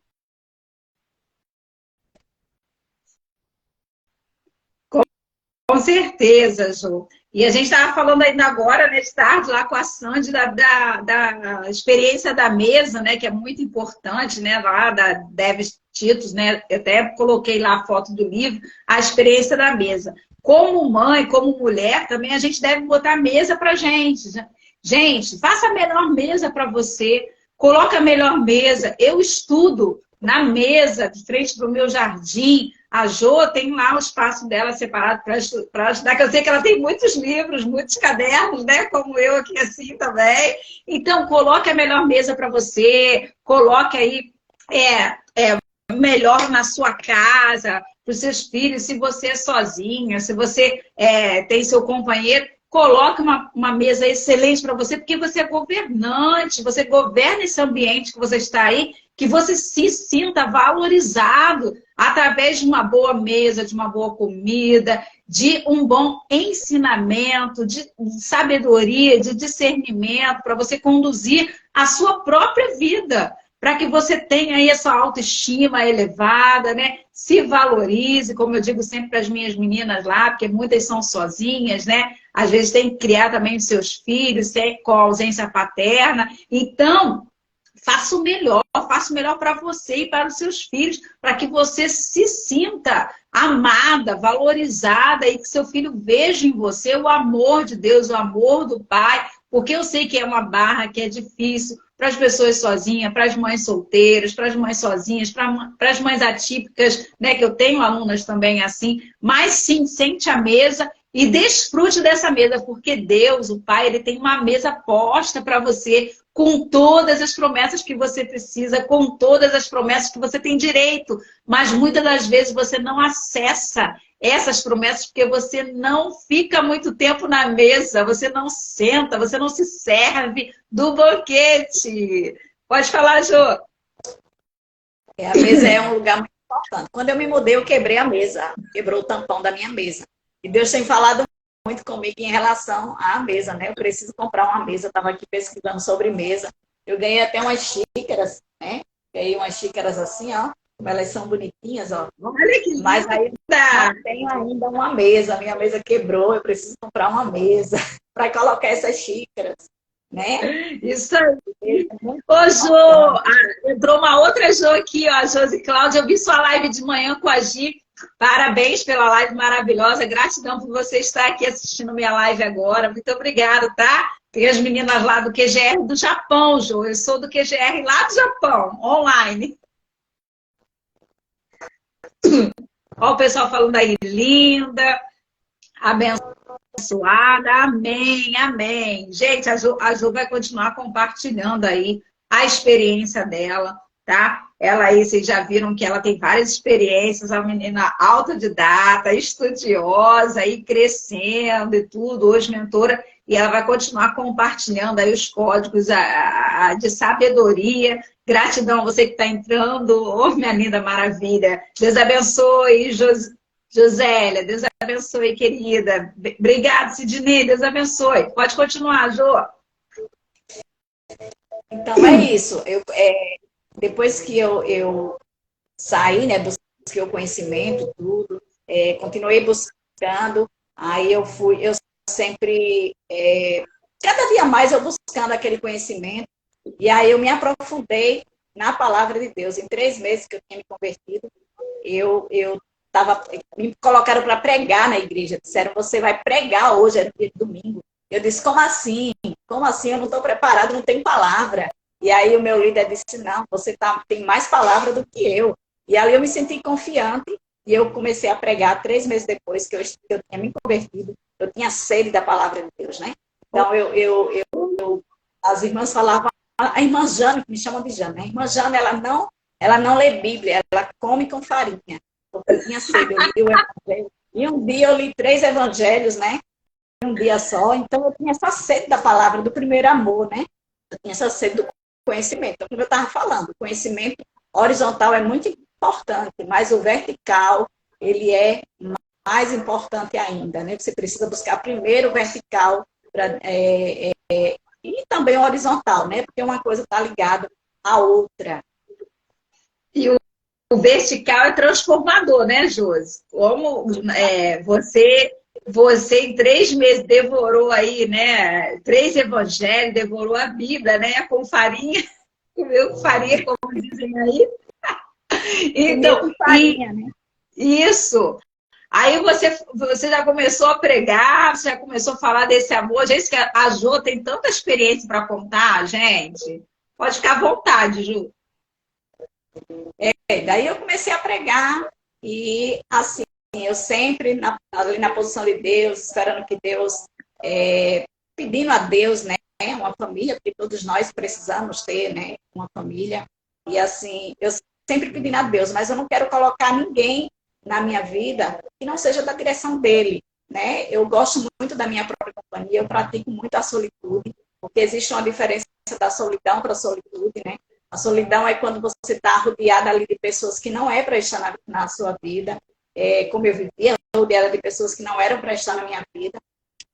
[SPEAKER 3] Com certeza, Ju. E a gente estava falando ainda agora, né, de tarde, lá com a Sandy, da experiência da mesa, né, que é muito importante, né, lá da Deves Titos, né, eu até coloquei lá a foto do livro, a experiência da mesa. Como mãe, como mulher, também a gente deve botar mesa para gente. Gente, faça a melhor mesa para você, coloque a melhor mesa. Eu estudo na mesa, de frente para o meu jardim. A Jo tem lá o espaço dela separado para estudar, que eu sei que ela tem muitos livros, muitos cadernos, né? Como eu aqui assim também. Então, coloque a melhor mesa para você, coloque aí melhor na sua casa, para os seus filhos, se você é sozinha, se você tem seu companheiro, coloque uma mesa excelente para você, porque você é governante, você governa esse ambiente que você está aí, que você se sinta valorizado através de uma boa mesa, de uma boa comida, de um bom ensinamento, de sabedoria, de discernimento, para você conduzir a sua própria vida, para que você tenha aí essa autoestima elevada, né? Se valorize, como eu digo sempre para as minhas meninas lá, porque muitas são sozinhas, né? Às vezes tem que criar também os seus filhos, com a ausência paterna. Então, faça o melhor para você e para os seus filhos, para que você se sinta amada, valorizada e que seu filho veja em você o amor de Deus, o amor do Pai, porque eu sei que é uma barra, que é difícil para as pessoas sozinhas, para as mães solteiras, para as mães sozinhas, para as mães atípicas, né, que eu tenho alunas também assim, mas sim, sente a mesa e desfrute dessa mesa, porque Deus, o Pai, ele tem uma mesa posta para você, com todas as promessas que você precisa, com todas as promessas que você tem direito. Mas muitas das vezes você não acessa essas promessas porque você não fica muito tempo na mesa, você não senta, você não se serve do banquete. Pode falar, Jô.
[SPEAKER 2] A mesa é um lugar muito importante. Quando eu me mudei, eu quebrei a mesa, quebrou o tampão da minha mesa. E Deus tem falado muito comigo em relação à mesa, né? Eu preciso comprar uma mesa, eu estava aqui pesquisando sobre mesa. Eu ganhei até umas xícaras, né? Ganhei umas xícaras assim, ó. Elas são bonitinhas, ó.
[SPEAKER 3] Olha que linda.
[SPEAKER 2] Mas aí não tenho ainda uma mesa. A minha mesa quebrou, eu preciso comprar uma mesa para colocar essas xícaras, né?
[SPEAKER 3] Isso aí. Ô, Jô, entrou uma outra Jô aqui, ó, a Josi Cláudia. Eu vi sua live de manhã com a Gi. Parabéns pela live maravilhosa. Gratidão por você estar aqui assistindo minha live agora. Muito obrigada, tá? Tem as meninas lá do QGR do Japão, Jô. Eu sou do QGR lá do Japão, online. Olha o pessoal falando aí, linda, abençoada, amém, amém. Gente, a Ju vai continuar compartilhando aí a experiência dela, tá? Ela aí, vocês já viram que ela tem várias experiências, a menina autodidata, estudiosa, aí crescendo e tudo, hoje mentora, e ela vai continuar compartilhando aí os códigos de sabedoria. Gratidão a você que está entrando, ô minha linda maravilha. Deus abençoe, Josélia, Deus abençoe, querida. Obrigada, Sidney, Deus abençoe. Pode continuar, Jô.
[SPEAKER 2] Então é isso. Depois que eu saí, né, busquei o conhecimento, tudo, continuei buscando, aí eu sempre, cada dia mais eu buscando aquele conhecimento, e aí eu me aprofundei na palavra de Deus. Em 3 meses que eu tinha me convertido, me colocaram para pregar na igreja. Disseram, você vai pregar hoje, era dia de domingo. Eu disse, como assim? Como assim? Eu não estou preparado, não tenho palavra. E aí o meu líder disse, não, você tem mais palavra do que eu. E ali eu me senti confiante e eu comecei a pregar 3 meses depois que eu tinha me convertido. Eu tinha sede da palavra de Deus, né? Então, as irmãs falavam, a irmã Jane, que me chamam de Jane, né? A irmã Jane, ela não lê Bíblia, ela come com farinha. Porque eu tinha sede, eu li o Evangelho. E um dia eu li 3 evangelhos, né? Um dia só. Então, eu tinha essa sede da palavra, do primeiro amor, né? Eu tinha essa sede do conhecimento. Então, como eu estava falando, o conhecimento horizontal é muito importante, mas o vertical, ele é mais importante ainda, né? Você precisa buscar primeiro o vertical e também o horizontal, né? Porque uma coisa está ligada à outra.
[SPEAKER 3] E o vertical é transformador, né, Josi? Como você em 3 meses devorou aí, né? 3 evangelhos, devorou a Bíblia, né? Com farinha, comeu farinha, como dizem aí. Então,
[SPEAKER 2] com farinha, né?
[SPEAKER 3] Isso. Aí você já começou a pregar, você já começou a falar desse amor. Gente, que a Jô tem tanta experiência para contar, gente. Pode ficar à vontade, Ju.
[SPEAKER 2] Daí eu comecei a pregar e, assim, eu sempre ali na posição de Deus, esperando que Deus, pedindo a Deus, né, uma família, porque todos nós precisamos ter, né, uma família. E, assim, eu sempre pedindo a Deus, mas eu não quero colocar ninguém na minha vida que não seja da direção dele, né? Eu gosto muito da minha própria companhia, eu pratico muito a solitude, porque existe uma diferença da solidão para a solitude, né? A solidão é quando você está rodeada ali de pessoas que não é para estar na sua vida, como eu vivia, rodeada de pessoas que não eram para estar na minha vida,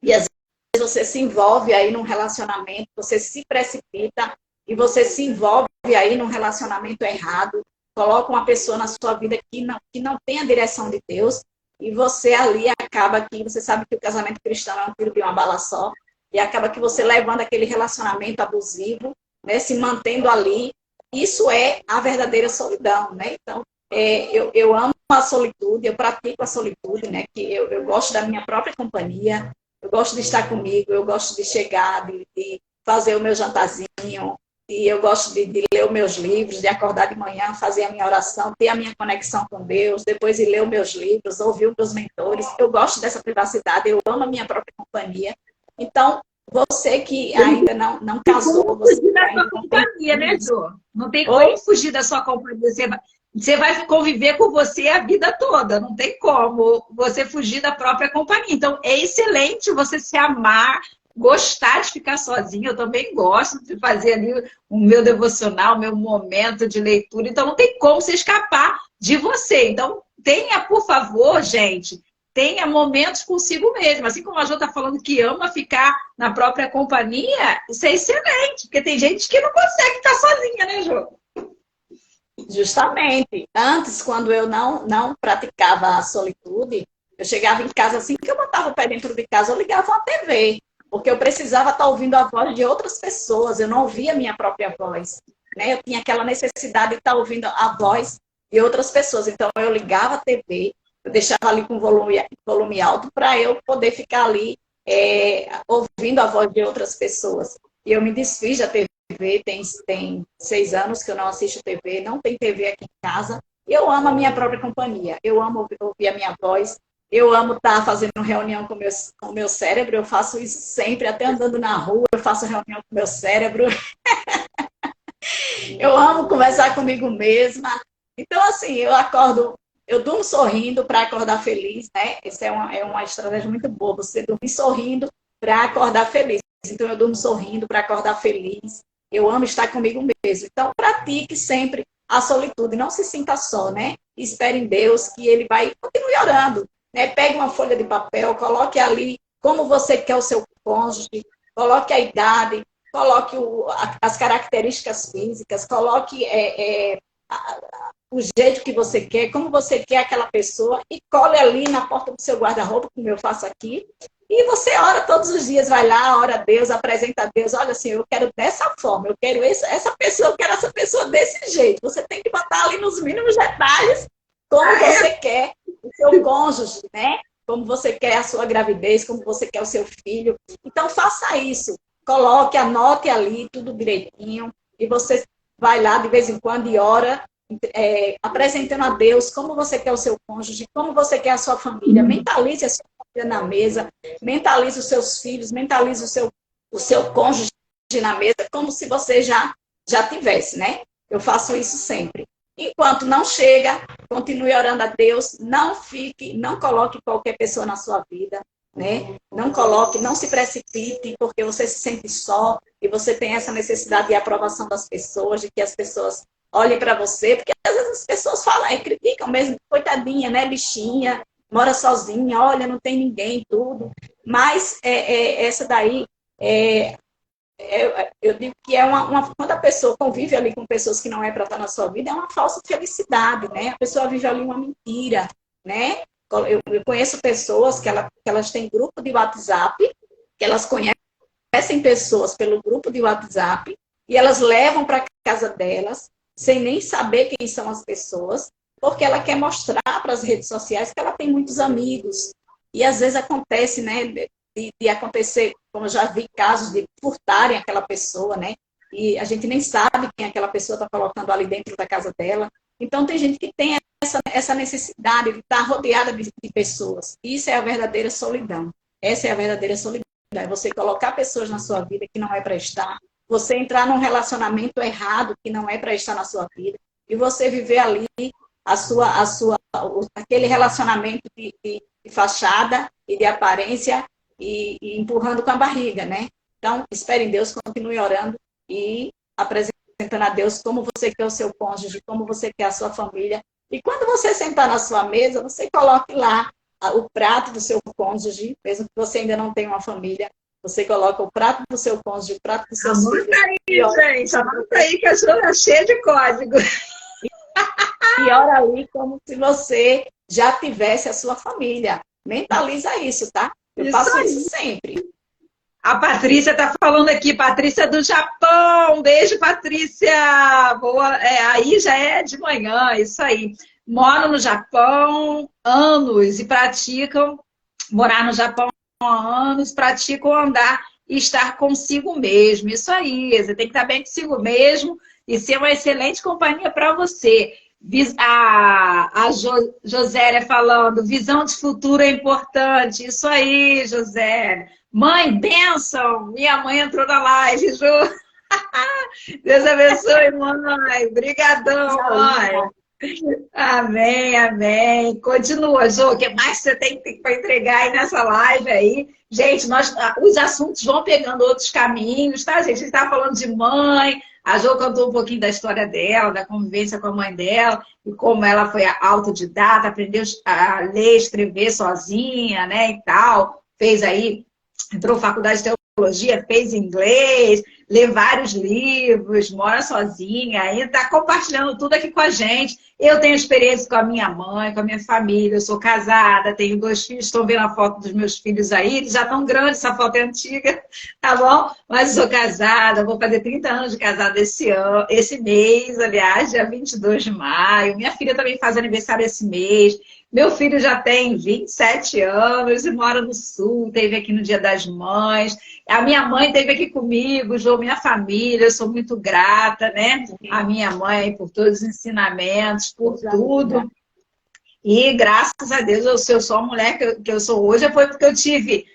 [SPEAKER 2] e às vezes você se envolve aí num relacionamento, você se precipita e você se envolve aí num relacionamento errado, coloca uma pessoa na sua vida que não tem a direção de Deus, e você ali acaba que, você sabe que o casamento cristão é um tiro de uma bala só, e acaba que você levando aquele relacionamento abusivo, né, se mantendo ali. Isso é a verdadeira solidão, né? Então, eu amo a solitude, eu pratico a solitude, né? Que eu gosto da minha própria companhia, eu gosto de estar comigo, eu gosto de chegar, de fazer o meu jantarzinho, e eu gosto de ler os meus livros, de acordar de manhã, fazer a minha oração, ter a minha conexão com Deus, depois de ler os meus livros, ouvir os meus mentores. Eu gosto dessa privacidade, eu amo a minha própria companhia. Então, você que ainda não casou, você
[SPEAKER 3] fugir da
[SPEAKER 2] ainda
[SPEAKER 3] sua companhia, né, Jô? Não tem como fugir da sua companhia. Você vai conviver com você a vida toda. Não tem como você fugir da própria companhia. Então, é excelente você se amar, gostar de ficar sozinho. Eu também gosto de fazer ali o meu devocional, o meu momento de leitura. Então, não tem como você escapar de você. Então, tenha, por favor, gente, tenha momentos consigo mesmo. Assim como a Jô está falando que ama ficar na própria companhia, isso é excelente, porque tem gente que não consegue ficar sozinha, né, Jô?
[SPEAKER 2] Justamente. Antes, quando eu não praticava a solitude, eu chegava em casa assim que eu botava o pé dentro de casa, eu ligava a TV, porque eu precisava estar ouvindo a voz de outras pessoas, eu não ouvia a minha própria voz, né? Eu tinha aquela necessidade de estar ouvindo a voz de outras pessoas, então eu ligava a TV, eu deixava ali com volume alto para eu poder ficar ali ouvindo a voz de outras pessoas. E eu me desfiz da TV, tem 6 anos que eu não assisto TV, não tem TV aqui em casa, Eu amo a minha própria companhia, eu amo ouvir a minha voz, eu amo estar fazendo reunião com o meu cérebro, eu faço isso sempre, até andando na rua, eu faço reunião com o meu cérebro. Eu amo conversar comigo mesma. Então, assim, eu acordo, eu durmo sorrindo para acordar feliz, né? Essa é uma estratégia muito boa, você dormir sorrindo para acordar feliz. Então, eu durmo sorrindo para acordar feliz. Eu amo estar comigo mesmo. Então, pratique sempre a solitude. Não se sinta só, né? Espere em Deus que Ele vai continuar orando. Né? Pegue uma folha de papel, coloque ali como você quer o seu cônjuge, coloque a idade, coloque as características físicas, coloque o jeito que você quer, como você quer aquela pessoa, e cole ali na porta do seu guarda-roupa, como eu faço aqui, e você ora todos os dias, vai lá, ora a Deus, apresenta a Deus, olha assim, eu quero dessa forma, eu quero essa pessoa, eu quero essa pessoa desse jeito. Você tem que botar ali nos mínimos detalhes como você quer o seu cônjuge, né? Como você quer a sua gravidez, como você quer o seu filho. Então, faça isso. Coloque, anote ali tudo direitinho, e você vai lá de vez em quando e ora, apresentando a Deus como você quer o seu cônjuge, como você quer a sua família. Mentalize a sua família na mesa, mentalize os seus filhos, mentalize o seu cônjuge na mesa, como se você já tivesse, né? Eu faço isso sempre. Enquanto não chega, continue orando a Deus, não coloque qualquer pessoa na sua vida, né? Não se precipite, porque você se sente só e você tem essa necessidade de aprovação das pessoas, de que as pessoas olhem para você, porque às vezes as pessoas falam, criticam mesmo, coitadinha, né, bichinha, mora sozinha, olha, não tem ninguém, tudo. Mas essa daí, eu digo que quando a pessoa convive ali com pessoas que não é para estar na sua vida, é uma falsa felicidade, né? A pessoa vive ali uma mentira, né? Eu conheço pessoas que elas têm grupo de WhatsApp, que elas conhecem pessoas pelo grupo de WhatsApp, e elas levam para a casa delas, sem nem saber quem são as pessoas, porque ela quer mostrar para as redes sociais que ela tem muitos amigos. E às vezes acontece, né, de acontecer, como eu já vi casos de furtarem aquela pessoa, né? E a gente nem sabe quem aquela pessoa está colocando ali dentro da casa dela. Então tem gente que tem essa necessidade de estar rodeada de pessoas. Isso é a verdadeira solidão. Essa é a verdadeira solidão. É você colocar pessoas na sua vida que não é para estar, você entrar num relacionamento errado que não é para estar na sua vida, e você viver ali aquele relacionamento de fachada e de aparência e empurrando com a barriga, né? Então, espere em Deus, continue orando e apresentando a Deus como você quer o seu cônjuge, como você quer a sua família. E quando você sentar na sua mesa, você coloque lá o prato do seu cônjuge, mesmo que você ainda não tenha uma família, você coloca o prato do seu cônjuge, o prato dos seus filhos.
[SPEAKER 3] Anota aí, gente, anota aí que a senhora é cheia de código.
[SPEAKER 2] E ora ali como se você já tivesse a sua família. Mentaliza isso, tá? Eu faço isso sempre.
[SPEAKER 3] A Patrícia está falando aqui, Patrícia do Japão. Beijo, Patrícia. Boa. Aí já é de manhã, isso aí. Moram no Japão há anos e praticam morar no Japão há anos, praticam andar e estar consigo mesmo. Isso aí, você tem que estar bem consigo mesmo e ser uma excelente companhia para você. A Josélia falando, visão de futuro é importante. Isso aí, Josélia. Mãe, bênção! Minha mãe entrou na live, Ju. Deus abençoe, mãe. Obrigadão, mãe. Amém, amém. Continua, Jô. O que mais você tem para entregar aí nessa live aí? Gente, os assuntos vão pegando outros caminhos, tá, gente? A gente está falando de mãe. A Jô contou um pouquinho da história dela, da convivência com a mãe dela, e como ela foi autodidata, aprendeu a ler, escrever sozinha, né, e tal. Fez aí, entrou na faculdade de teologia, fez inglês, lê vários livros, mora sozinha, ainda está compartilhando tudo aqui com a gente. Eu tenho experiência com a minha mãe, com a minha família, eu sou casada, tenho 2 filhos, estão vendo a foto dos meus filhos aí, eles já estão grandes, essa foto é antiga, tá bom? Mas eu sou casada, vou fazer 30 anos de casada esse mês, aliás, dia 22 de maio. Minha filha também faz aniversário esse mês. Meu filho já tem 27 anos e mora no Sul, esteve aqui no Dia das Mães. A minha mãe esteve aqui comigo, Jô, minha família, eu sou muito grata, né? A minha mãe por todos os ensinamentos, por tudo. E graças a Deus, eu sou a mulher que eu sou hoje, foi porque eu tive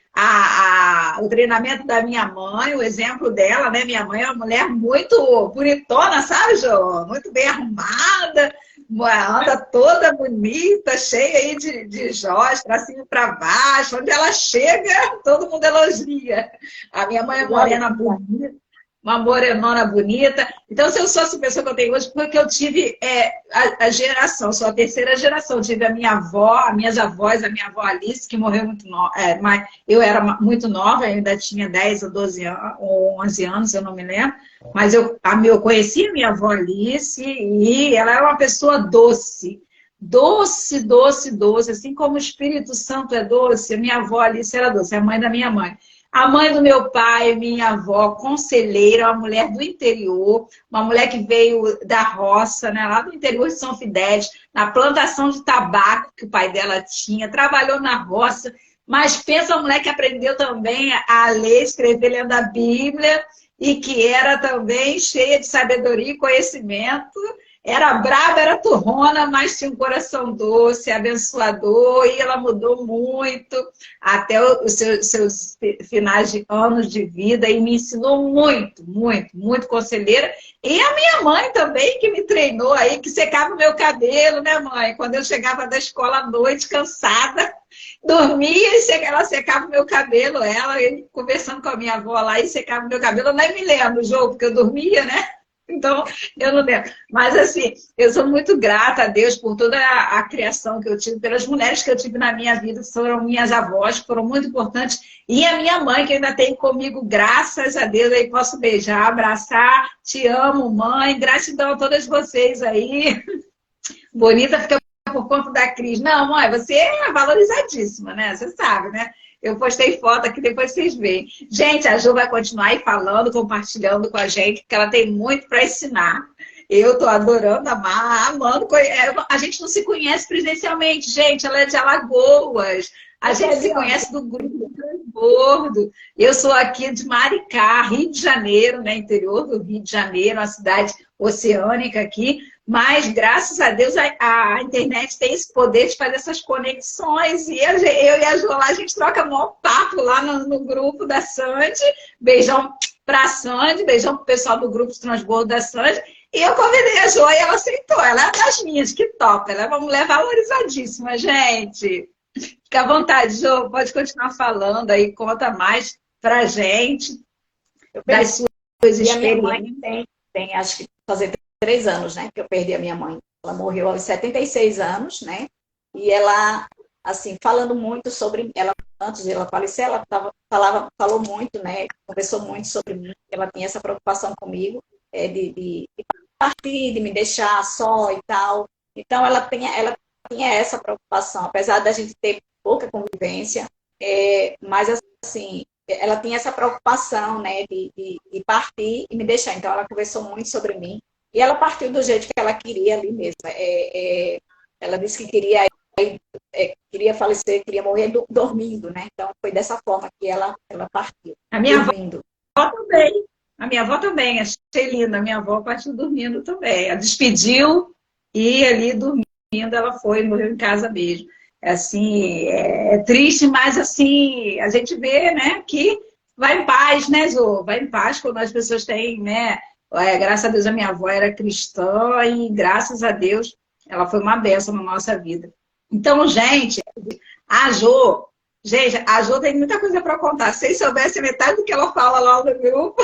[SPEAKER 3] o treinamento da minha mãe, o exemplo dela, né? Minha mãe é uma mulher muito bonitona, sabe, Jô? Muito bem arrumada, anda toda bonita, cheia aí de joias, para cima e para baixo. Onde ela chega, todo mundo elogia. A minha mãe é morena bonita, uma morenona bonita. Então, se eu sou essa pessoa que eu tenho hoje, porque eu tive a geração, sou a terceira geração. Eu tive a minha avó, as minhas avós, a minha avó Alice, que morreu muito nova, mas eu era muito nova, eu ainda tinha 10 ou 12 anos, ou 11 anos, eu não me lembro. Mas eu conheci a minha avó Alice e ela era uma pessoa doce. Doce, doce, doce. Assim como o Espírito Santo é doce, a minha avó Alice era doce, é a mãe da minha mãe. A mãe do meu pai, minha avó, conselheira, uma mulher do interior, uma mulher que veio da roça, né, lá do interior de São Fidélis, na plantação de tabaco que o pai dela tinha, trabalhou na roça, mas pensa a mulher que aprendeu também a ler, escrever, lendo a Bíblia, e que era também cheia de sabedoria e conhecimento. Era brava, era turrona, mas tinha um coração doce, abençoador, e ela mudou muito até os seus finais de anos de vida e me ensinou muito, muito, muito conselheira. E a minha mãe também, que me treinou aí, que secava o meu cabelo, né, mãe? Quando eu chegava da escola à noite, cansada, dormia e ela secava o meu cabelo, ela conversando com a minha avó lá e secava o meu cabelo. Eu nem me lembro, Jô, porque eu dormia, né? Então, eu não lembro. Mas, assim, eu sou muito grata a Deus por toda a criação que eu tive, pelas mulheres que eu tive na minha vida, que foram minhas avós, que foram muito importantes. E a minha mãe, que ainda tem comigo, graças a Deus, aí posso beijar, abraçar. Te amo, mãe. Gratidão a todas vocês aí. Bonita fica por conta da Cris. Não, mãe, você é valorizadíssima, né? Você sabe, né? Eu postei foto aqui, depois vocês veem. Gente, a Ju vai continuar aí falando, compartilhando com a gente, porque ela tem muito para ensinar. Eu estou adorando, amando. A gente não se conhece presencialmente, gente. Ela é de Alagoas. A gente se conhece do grupo Transbordo. Eu sou aqui de Maricá, Rio de Janeiro, né? Interior do Rio de Janeiro, uma cidade oceânica aqui. Mas, graças a Deus, a internet tem esse poder de fazer essas conexões. E eu e a Jo lá, a gente troca maior papo lá no grupo da Sandy. Beijão pra Sandy, beijão pro pessoal do grupo de Transbordo da Sandy. E eu convidei a Jo e ela aceitou. Ela é das minhas, que top. Ela é uma mulher valorizadíssima, gente. Fica à vontade, Jo. Pode continuar falando aí. Conta mais pra gente das suas experiências.
[SPEAKER 2] E a minha mãe tem acho que fazer 3 anos, né, que eu perdi a minha mãe. Ela morreu aos 76 anos, né, e ela, assim, falando muito sobre ela, antes de ela falecer, ela falou muito, né, conversou muito sobre mim, ela tinha essa preocupação comigo, de partir, de me deixar só e tal. Então, ela tinha essa preocupação, apesar da gente ter pouca convivência, mas, assim, ela tinha essa preocupação, né, de partir e me deixar. Então, ela conversou muito sobre mim. E ela partiu do jeito que ela queria ali mesmo. Ela disse que queria falecer, queria morrer dormindo, né? Então, foi dessa forma que ela partiu.
[SPEAKER 3] A minha avó também. A minha avó também, achei linda. A minha avó partiu dormindo também. Ela despediu e ali dormindo ela foi, morreu em casa mesmo. Assim, é triste, mas assim, a gente vê, né, que vai em paz, né, Zô? Vai em paz quando as pessoas têm, né? Graças a Deus a minha avó era cristã e graças a Deus ela foi uma bênção na nossa vida. Então, gente, a Jo tem muita coisa para contar. Se vocês soubessem metade do que ela fala lá no grupo.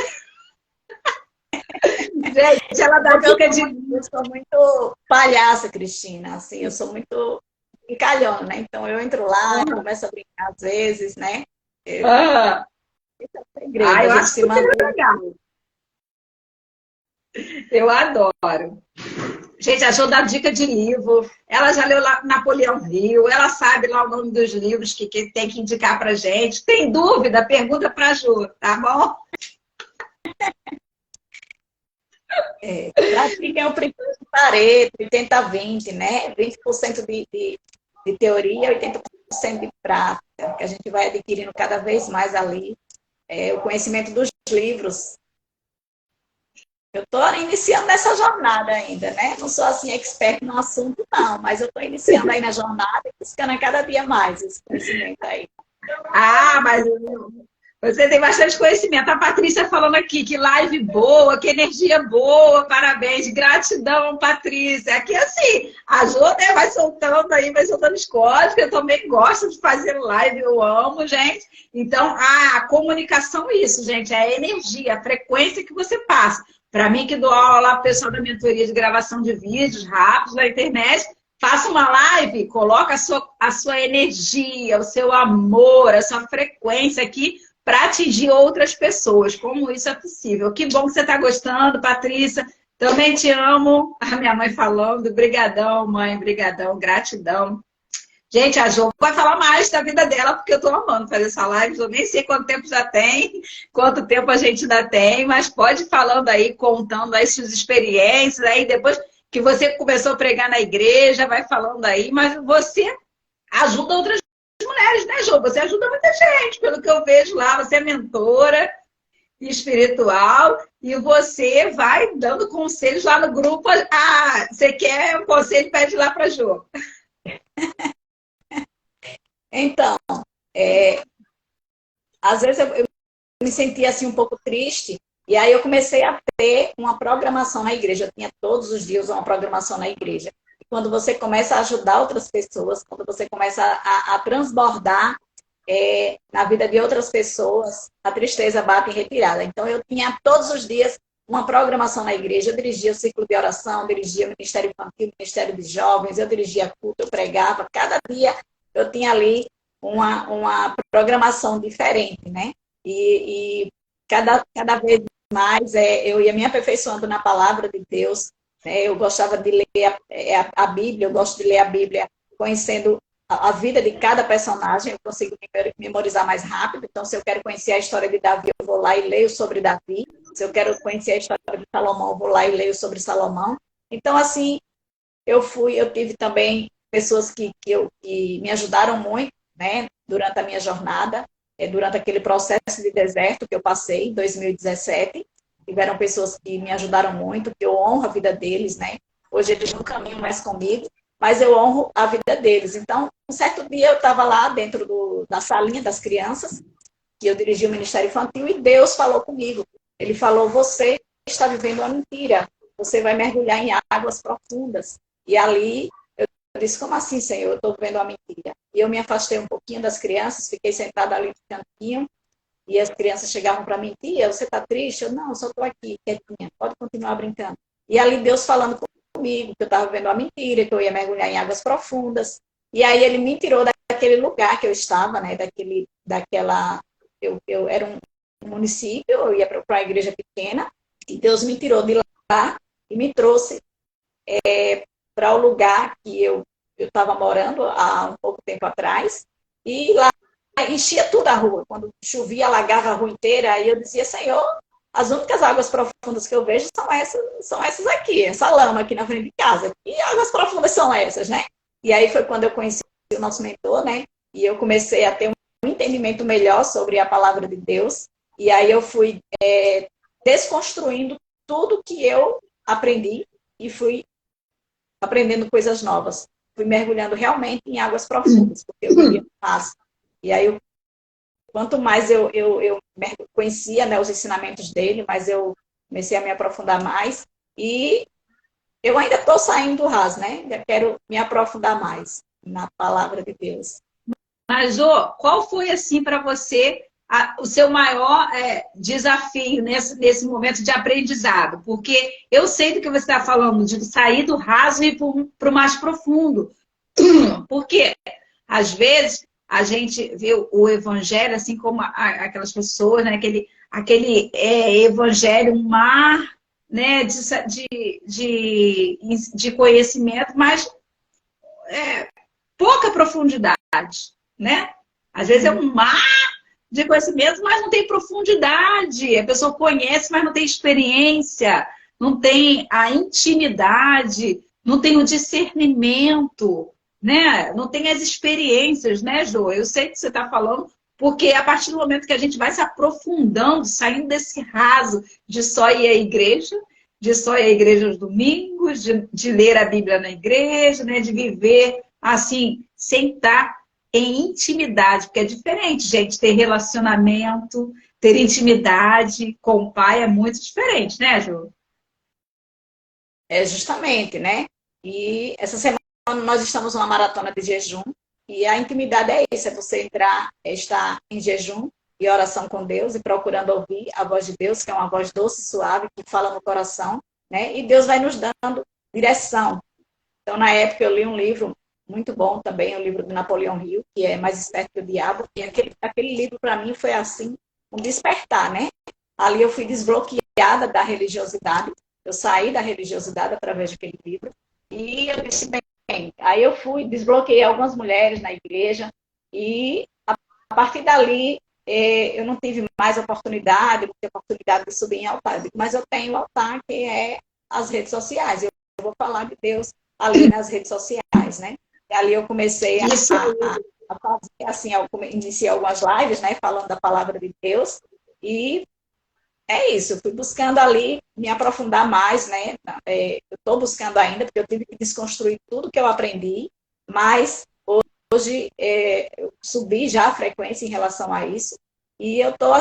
[SPEAKER 3] Gente, ela dá dica de...
[SPEAKER 2] Eu sou muito palhaça, Cristina. Assim, eu sou muito brincalhona, né? Então, eu entro lá, começo a brincar às vezes, né?
[SPEAKER 3] Eu acho super legal. Eu adoro. Gente, a Jo dá dica de livro. Ela já leu lá Napoleão Hill. Ela sabe lá o nome dos livros que tem que indicar pra gente. Tem dúvida? Pergunta pra Jo, tá bom?
[SPEAKER 2] Pratiquem o princípio de Pareto, 80-20, né? 20% de teoria e 80% de prática, que a gente vai adquirindo cada vez mais ali. O conhecimento dos livros. Eu estou iniciando nessa jornada ainda, né? Não sou assim expert no assunto, não, mas eu estou iniciando aí na jornada e buscando a cada dia mais esse conhecimento aí.
[SPEAKER 3] Ah, mas você tem bastante conhecimento. A Patrícia falando aqui que live boa, que energia boa, parabéns, gratidão, Patrícia. Aqui assim, a Jô, né, vai soltando aí, vai soltando os códigos, eu também gosto de fazer live, eu amo, gente. Então, a comunicação é isso, gente, é a energia, a frequência que você passa. Para mim, que dou aula lá pro pessoal da mentoria de gravação de vídeos rápidos na internet, faça uma live, coloca a sua energia, o seu amor, a sua frequência aqui para atingir outras pessoas. Como isso é possível? Que bom que você está gostando, Patrícia. Também te amo. A minha mãe falando. Brigadão, mãe. Brigadão. Gratidão. Gente, a Jo vai falar mais da vida dela, porque eu estou amando fazer essa live. Eu nem sei quanto tempo já tem, quanto tempo a gente ainda tem, mas pode ir falando aí, contando aí suas experiências. Aí depois que você começou a pregar na igreja, vai falando aí, mas você ajuda outras mulheres, né, Jô? Você ajuda muita gente, pelo que eu vejo lá. Você é mentora espiritual e você vai dando conselhos lá no grupo. Ah, você quer um conselho? Pede lá para a Jô.
[SPEAKER 2] Então, às vezes eu me sentia assim um pouco triste, e aí eu comecei a ter uma programação na igreja. Eu tinha todos os dias uma programação na igreja. E quando você começa a ajudar outras pessoas, quando você começa a transbordar na vida de outras pessoas, a tristeza bate em retirada. Então eu tinha todos os dias uma programação na igreja. Eu dirigia o círculo de oração, dirigia o Ministério Infantil, o Ministério de Jovens, eu dirigia culto, eu pregava. Cada dia eu tinha ali uma programação diferente, né? E cada vez mais eu ia me aperfeiçoando na palavra de Deus, né? Eu gostava de ler a Bíblia, eu gosto de ler a Bíblia conhecendo a vida de cada personagem, eu consigo memorizar mais rápido. Então, se eu quero conhecer a história de Davi, eu vou lá e leio sobre Davi. Se eu quero conhecer a história de Salomão, eu vou lá e leio sobre Salomão. Então, assim, eu tive também pessoas que me ajudaram muito, né, durante a minha jornada, durante aquele processo de deserto que eu passei em 2017. Tiveram pessoas que me ajudaram muito, que eu honro a vida deles, né? Hoje eles não caminham mais comigo, mas eu honro a vida deles. Então, um certo dia eu estava lá dentro da salinha das crianças, que eu dirigi o Ministério Infantil, e Deus falou comigo. Ele falou: você está vivendo uma mentira, você vai mergulhar em águas profundas. E ali eu disse: como assim, Senhor? Eu estou vivendo uma mentira. E eu me afastei um pouquinho das crianças, fiquei sentada ali no cantinho, e as crianças chegavam para mim: tia, você está triste? Eu: não, só estou aqui, quietinha, pode continuar brincando. E ali Deus falando comigo, que eu estava vivendo uma mentira, que eu ia mergulhar em águas profundas. E aí ele me tirou daquele lugar que eu estava, né? Eu era um município, eu ia para uma igreja pequena, e Deus me tirou de lá e me trouxe para o lugar que eu estava morando há um pouco tempo atrás, e lá enchia tudo a rua. Quando chovia, alagava a rua inteira, aí eu dizia: Senhor, as únicas águas profundas que eu vejo são essas aqui, essa lama aqui na frente de casa. Que águas profundas são essas, né? E aí foi quando eu conheci o nosso mentor, né? E eu comecei a ter um entendimento melhor sobre a palavra de Deus. E aí eu fui desconstruindo tudo que eu aprendi e fui aprendendo coisas novas. Fui mergulhando realmente em águas profundas, porque eu vivia no raso. E aí, quanto mais eu conhecia, né, os ensinamentos dele, mas eu comecei a me aprofundar mais. E eu ainda estou saindo do raso, né? Ainda quero me aprofundar mais na palavra de Deus.
[SPEAKER 3] Mas, Jô, qual foi, assim, para você o seu maior desafio nesse momento de aprendizado? Porque eu sei do que você está falando, de sair do raso e ir para o mais profundo. Porque, às vezes, a gente vê o evangelho, assim como aquelas pessoas, né? aquele evangelho, um mar, né? de conhecimento, mas pouca profundidade, né? Às vezes é um mar de conhecimento, mas não tem profundidade. A pessoa conhece, mas não tem experiência, não tem a intimidade, não tem o discernimento. né? Não tem as experiências, né, Jô? Eu sei que você está falando, porque a partir do momento que a gente vai se aprofundando, saindo desse raso de só ir à igreja, de só ir à igreja aos domingos, de ler a Bíblia na igreja, né? De viver assim, sem estar em intimidade, porque é diferente, gente, ter relacionamento, ter intimidade com o pai é muito diferente, né, Jô?
[SPEAKER 2] É justamente, né? E essa semana nós estamos numa maratona de jejum e a intimidade é isso, é você entrar, estar em jejum e oração com Deus e procurando ouvir a voz de Deus, que é uma voz doce e suave, que fala no coração, né? E Deus vai nos dando direção. Então, na época, eu li um livro muito bom também, o livro de Napoleão Hill, que é Mais Esperto que o Diabo, e aquele livro, para mim, foi assim, um despertar, né? Ali eu fui desbloqueada da religiosidade, eu saí da religiosidade através daquele livro, e eu disse, bem, aí eu fui, desbloqueei algumas mulheres na igreja, e a partir dali, eu não tive mais oportunidade, não tive oportunidade de subir em altar, mas eu tenho altar que é as redes sociais, eu vou falar de Deus ali nas redes sociais, né? E ali eu comecei a fazer, assim, eu iniciei algumas lives, né, falando da palavra de Deus, e é isso, eu fui buscando ali me aprofundar mais, né? Eu estou buscando ainda, porque eu tive que desconstruir tudo que eu aprendi, mas hoje eu subi já a frequência em relação a isso, e eu estou,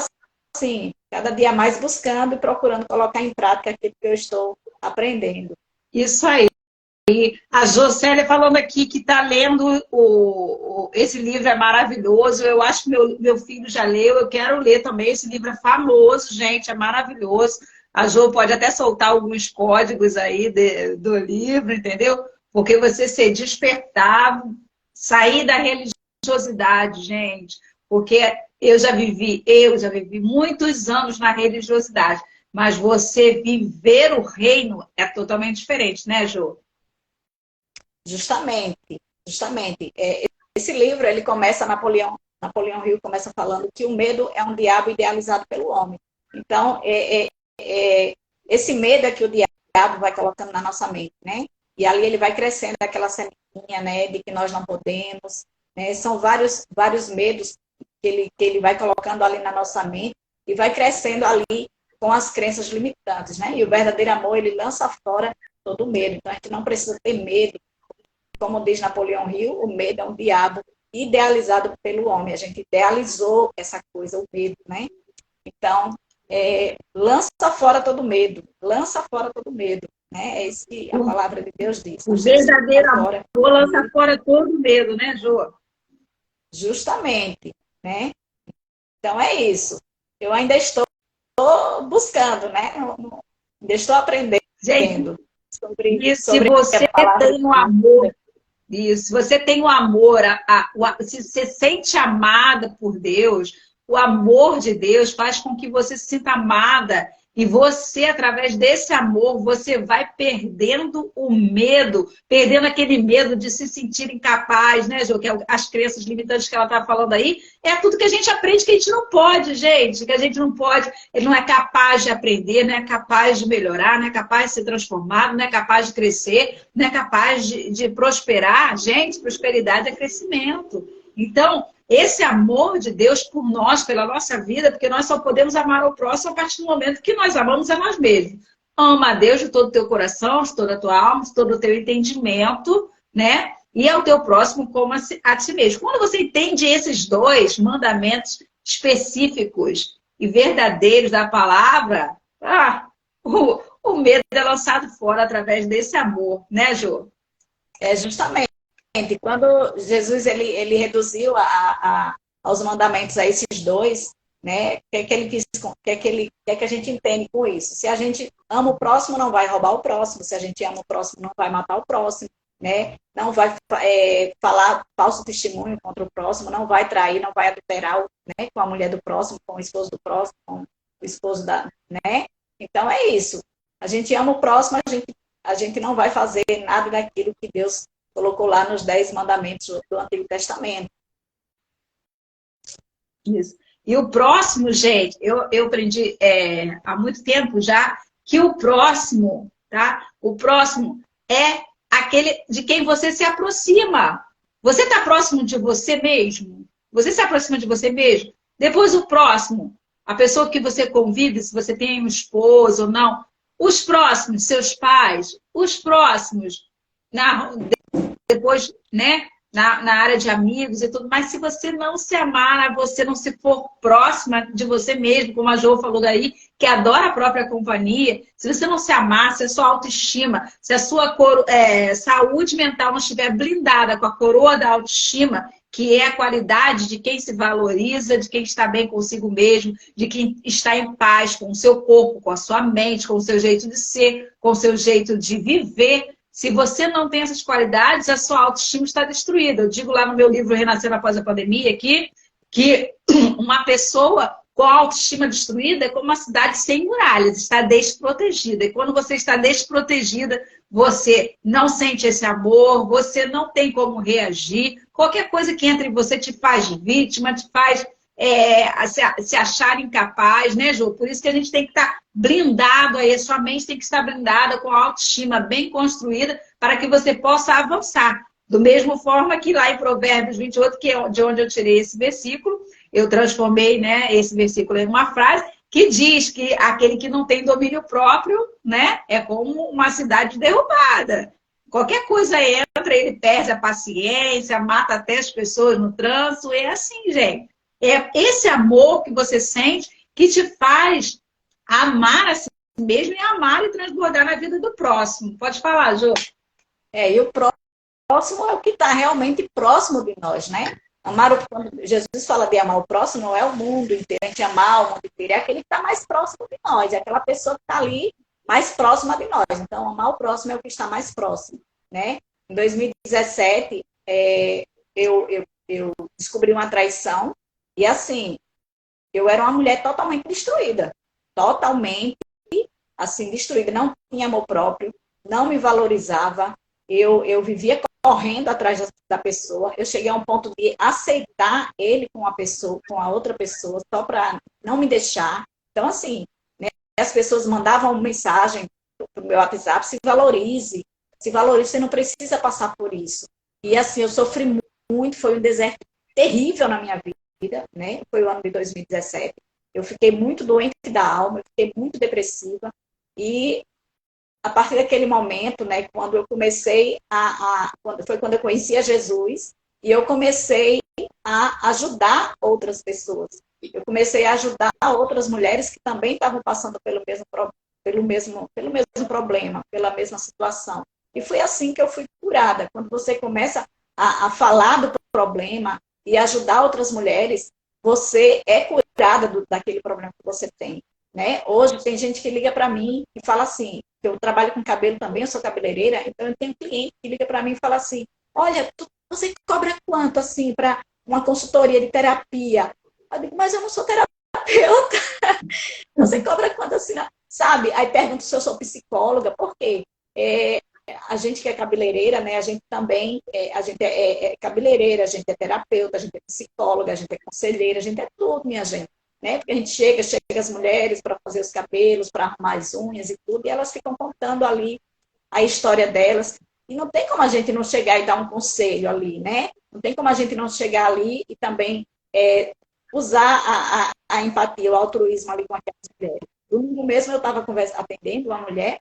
[SPEAKER 2] assim, cada dia mais buscando e procurando colocar em prática aquilo que eu estou aprendendo.
[SPEAKER 3] Isso aí. A Jocélia falando aqui que está lendo esse livro, é maravilhoso. Eu acho que meu filho já leu, eu quero ler também. Esse livro é famoso, gente, é maravilhoso. A Jo pode até soltar alguns códigos aí do livro, entendeu? Porque você ser despertado, sair da religiosidade, gente. Porque eu já vivi muitos anos na religiosidade, mas você viver o reino é totalmente diferente, né, Jo?
[SPEAKER 2] Justamente. Esse livro, ele começa, Napoleão Hill começa falando que o medo é um diabo idealizado pelo homem. Então, esse medo é que o diabo vai colocando na nossa mente, né? E ali ele vai crescendo aquela sementinha, né, de que nós não podemos, né? São vários medos que ele vai colocando ali na nossa mente e vai crescendo ali com as crenças limitantes, né? E o verdadeiro amor, ele lança fora todo medo. Então, a gente não precisa ter medo. Como diz Napoleão Hill, o medo é um diabo idealizado pelo homem. A gente idealizou essa coisa, o medo, né? Então, lança fora todo medo. Lança fora todo medo. Né? É isso que a palavra de Deus diz.
[SPEAKER 3] O verdadeiro amor lança fora todo medo, né, Jô?
[SPEAKER 2] Justamente, né? Então, é isso. Eu ainda estou buscando, né? Ainda estou aprendendo.
[SPEAKER 3] Gente,
[SPEAKER 2] sobre
[SPEAKER 3] se você tem um amor... Isso, você tem um amor, se você sente amada por Deus, o amor de Deus faz com que você se sinta amada e você, através desse amor, você vai perdendo o medo, perdendo aquele medo de se sentir incapaz, né, Jô? Que é as crenças limitantes que ela está falando aí, é tudo que a gente aprende que a gente não pode, gente, que a gente não pode, ele não é capaz de aprender, não é capaz de melhorar, não é capaz de ser transformado, não é capaz de crescer, não é capaz de prosperar. Gente, prosperidade é crescimento. Então, esse amor de Deus por nós, pela nossa vida, porque nós só podemos amar ao próximo a partir do momento que nós amamos a nós mesmos. Ama a Deus de todo o teu coração, de toda a tua alma, de todo o teu entendimento, né? E ao teu próximo como a ti mesmo. Quando você entende esses dois mandamentos específicos e verdadeiros da palavra, o medo é lançado fora através desse amor, né, Jô?
[SPEAKER 2] É justamente. Quando Jesus ele reduziu aos mandamentos a esses dois, né? O que é que ele quis, o que é que a gente entende com isso? Se a gente ama o próximo, não vai roubar o próximo. Se a gente ama o próximo, não vai matar o próximo, né? Não vai falar falso testemunho contra o próximo, não vai trair, não vai adulterar, né? Com a mulher do próximo, com o esposo do próximo, com o esposo da, né? Então é isso. A gente ama o próximo, a gente não vai fazer nada daquilo que Deus colocou lá nos 10 mandamentos do Antigo Testamento.
[SPEAKER 3] Isso. E o próximo, gente, eu aprendi há muito tempo já que o próximo, tá? O próximo é aquele de quem você se aproxima. Você está próximo de você mesmo? Você se aproxima de você mesmo? Depois o próximo, a pessoa que você convive, se você tem um esposo ou não. Os próximos, seus pais. Os próximos, depois, né? Na área de amigos e tudo, mas se você não se amar, você não se for próxima de você mesmo, como a Jo falou daí, que adora a própria companhia, se você não se amar, se a sua autoestima, se a sua saúde mental não estiver blindada com a coroa da autoestima, que é a qualidade de quem se valoriza, de quem está bem consigo mesmo, de quem está em paz com o seu corpo, com a sua mente, com o seu jeito de ser, com o seu jeito de viver. Se você não tem essas qualidades, a sua autoestima está destruída. Eu digo lá no meu livro Renascer Após a Pandemia que uma pessoa com a autoestima destruída é como uma cidade sem muralhas, está desprotegida. E quando você está desprotegida, você não sente esse amor, você não tem como reagir. Qualquer coisa que entre em você te faz vítima, te faz se achar incapaz, né, Jô? Por isso que a gente tem que estar blindado aí, sua mente tem que estar blindada com a autoestima bem construída para que você possa avançar. Do mesmo forma que lá em Provérbios 28, que é de onde eu tirei esse versículo, eu transformei, né, esse versículo em uma frase que diz que aquele que não tem domínio próprio, né, é como uma cidade derrubada. Qualquer coisa entra, ele perde a paciência, mata até as pessoas no trânsito, é assim, gente. É esse amor que você sente que te faz amar a si mesmo e amar e transbordar na vida do próximo. Pode falar, Jô.
[SPEAKER 2] E o próximo é o que está realmente próximo de nós, né? Quando Jesus fala de amar o próximo, não é o mundo inteiro, a gente amar o mundo inteiro, é aquele que está mais próximo de nós, é aquela pessoa que está ali mais próxima de nós. Então, amar o próximo é o que está mais próximo, né? Em 2017, eu descobri uma traição. E assim, eu era uma mulher totalmente destruída. Totalmente, assim, destruída. Não tinha amor próprio, não me valorizava. Eu vivia correndo atrás da pessoa. Eu cheguei a um ponto de aceitar ele com a outra pessoa, só para não me deixar. Então, assim, né, as pessoas mandavam mensagem pro meu WhatsApp, se valorize, você não precisa passar por isso. E assim, eu sofri muito, foi um deserto terrível na minha vida. Né? Foi o ano de 2017. Eu fiquei muito doente da alma, eu fiquei muito depressiva. E a partir daquele momento, né, quando eu comecei foi quando eu conheci a Jesus, e eu comecei a ajudar outras pessoas. Eu comecei a ajudar outras mulheres que também estavam passando pelo mesmo problema, pela mesma situação. E foi assim que eu fui curada. Quando você começa a falar do problema, e ajudar outras mulheres, você é curada daquele problema que você tem, né? Hoje tem gente que liga para mim e fala assim, eu trabalho com cabelo também, eu sou cabeleireira, então eu tenho cliente que liga para mim e fala assim, olha, você cobra quanto, assim, para uma consultoria de terapia? Eu digo, mas eu não sou terapeuta. Você cobra quanto, assim, não? Sabe? Aí pergunto se eu sou psicóloga, por quê? A gente que é cabeleireira, né? A gente também a gente é cabeleireira, a gente é terapeuta, a gente é psicóloga, a gente é conselheira, a gente é tudo, minha gente. Né? Porque a gente chega as mulheres para fazer os cabelos, para arrumar as unhas e tudo, e elas ficam contando ali a história delas. E não tem como a gente não chegar e dar um conselho ali, né? Não tem como a gente não chegar ali e também usar a empatia, o altruísmo ali com aquelas mulheres. Domingo mesmo eu estava atendendo uma mulher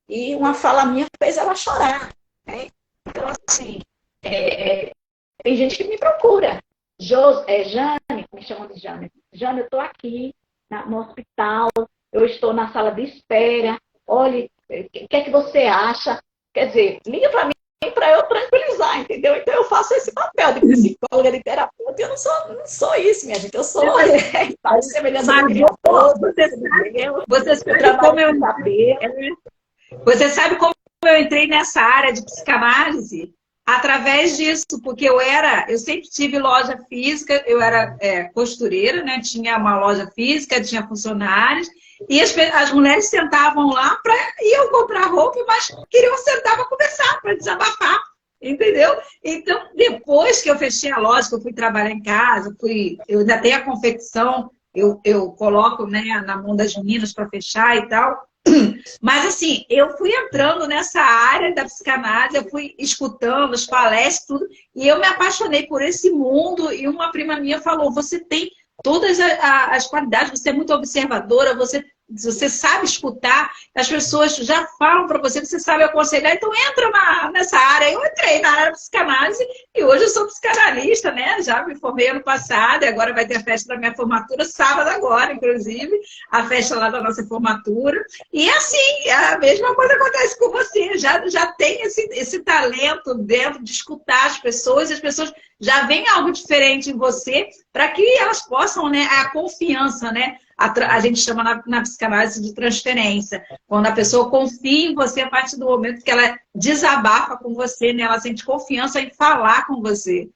[SPEAKER 2] e uma fala minha fez ela chorar, né? Então, assim, tem gente que me procura. Jane, me chamam de Jane. Jane, eu estou aqui no hospital, eu estou na sala de espera. Olha, o que é que você acha? Quer dizer, liga para mim para eu tranquilizar, entendeu? Então eu faço esse papel de psicóloga, de terapeuta. Eu não sou isso, minha gente. Eu sou semelhança de criador.
[SPEAKER 3] Você sabe como eu entrei nessa área de psicanálise? Através disso, porque eu sempre tive loja física, eu era costureira, né? Tinha uma loja física, tinha funcionários, e as mulheres sentavam lá para iam comprar roupa, mas queriam sentar para conversar, para desabafar, entendeu? Então, depois que eu fechei a loja, que eu fui trabalhar em casa, eu ainda tenho a confecção, eu coloco, né, na mão das meninas para fechar e tal. Mas assim, eu fui entrando nessa área da psicanálise, eu fui escutando as palestras, tudo, e eu me apaixonei por esse mundo, e uma prima minha falou, você tem todas as qualidades, você é muito observadora, você sabe escutar, as pessoas já falam para você, você sabe aconselhar, então entra nessa área. Eu entrei na área da psicanálise e hoje eu sou psicanalista, né? Já me formei ano passado e agora vai ter a festa da minha formatura, sábado agora, inclusive, a festa lá da nossa formatura. E assim, a mesma coisa acontece com você, já tem esse talento dentro de escutar as pessoas, e as pessoas já veem algo diferente em você para que elas possam, né, a confiança, né? A gente chama na psicanálise de transferência. Quando a pessoa confia em você a partir do momento que ela desabafa com você, né? Ela sente confiança em falar com você.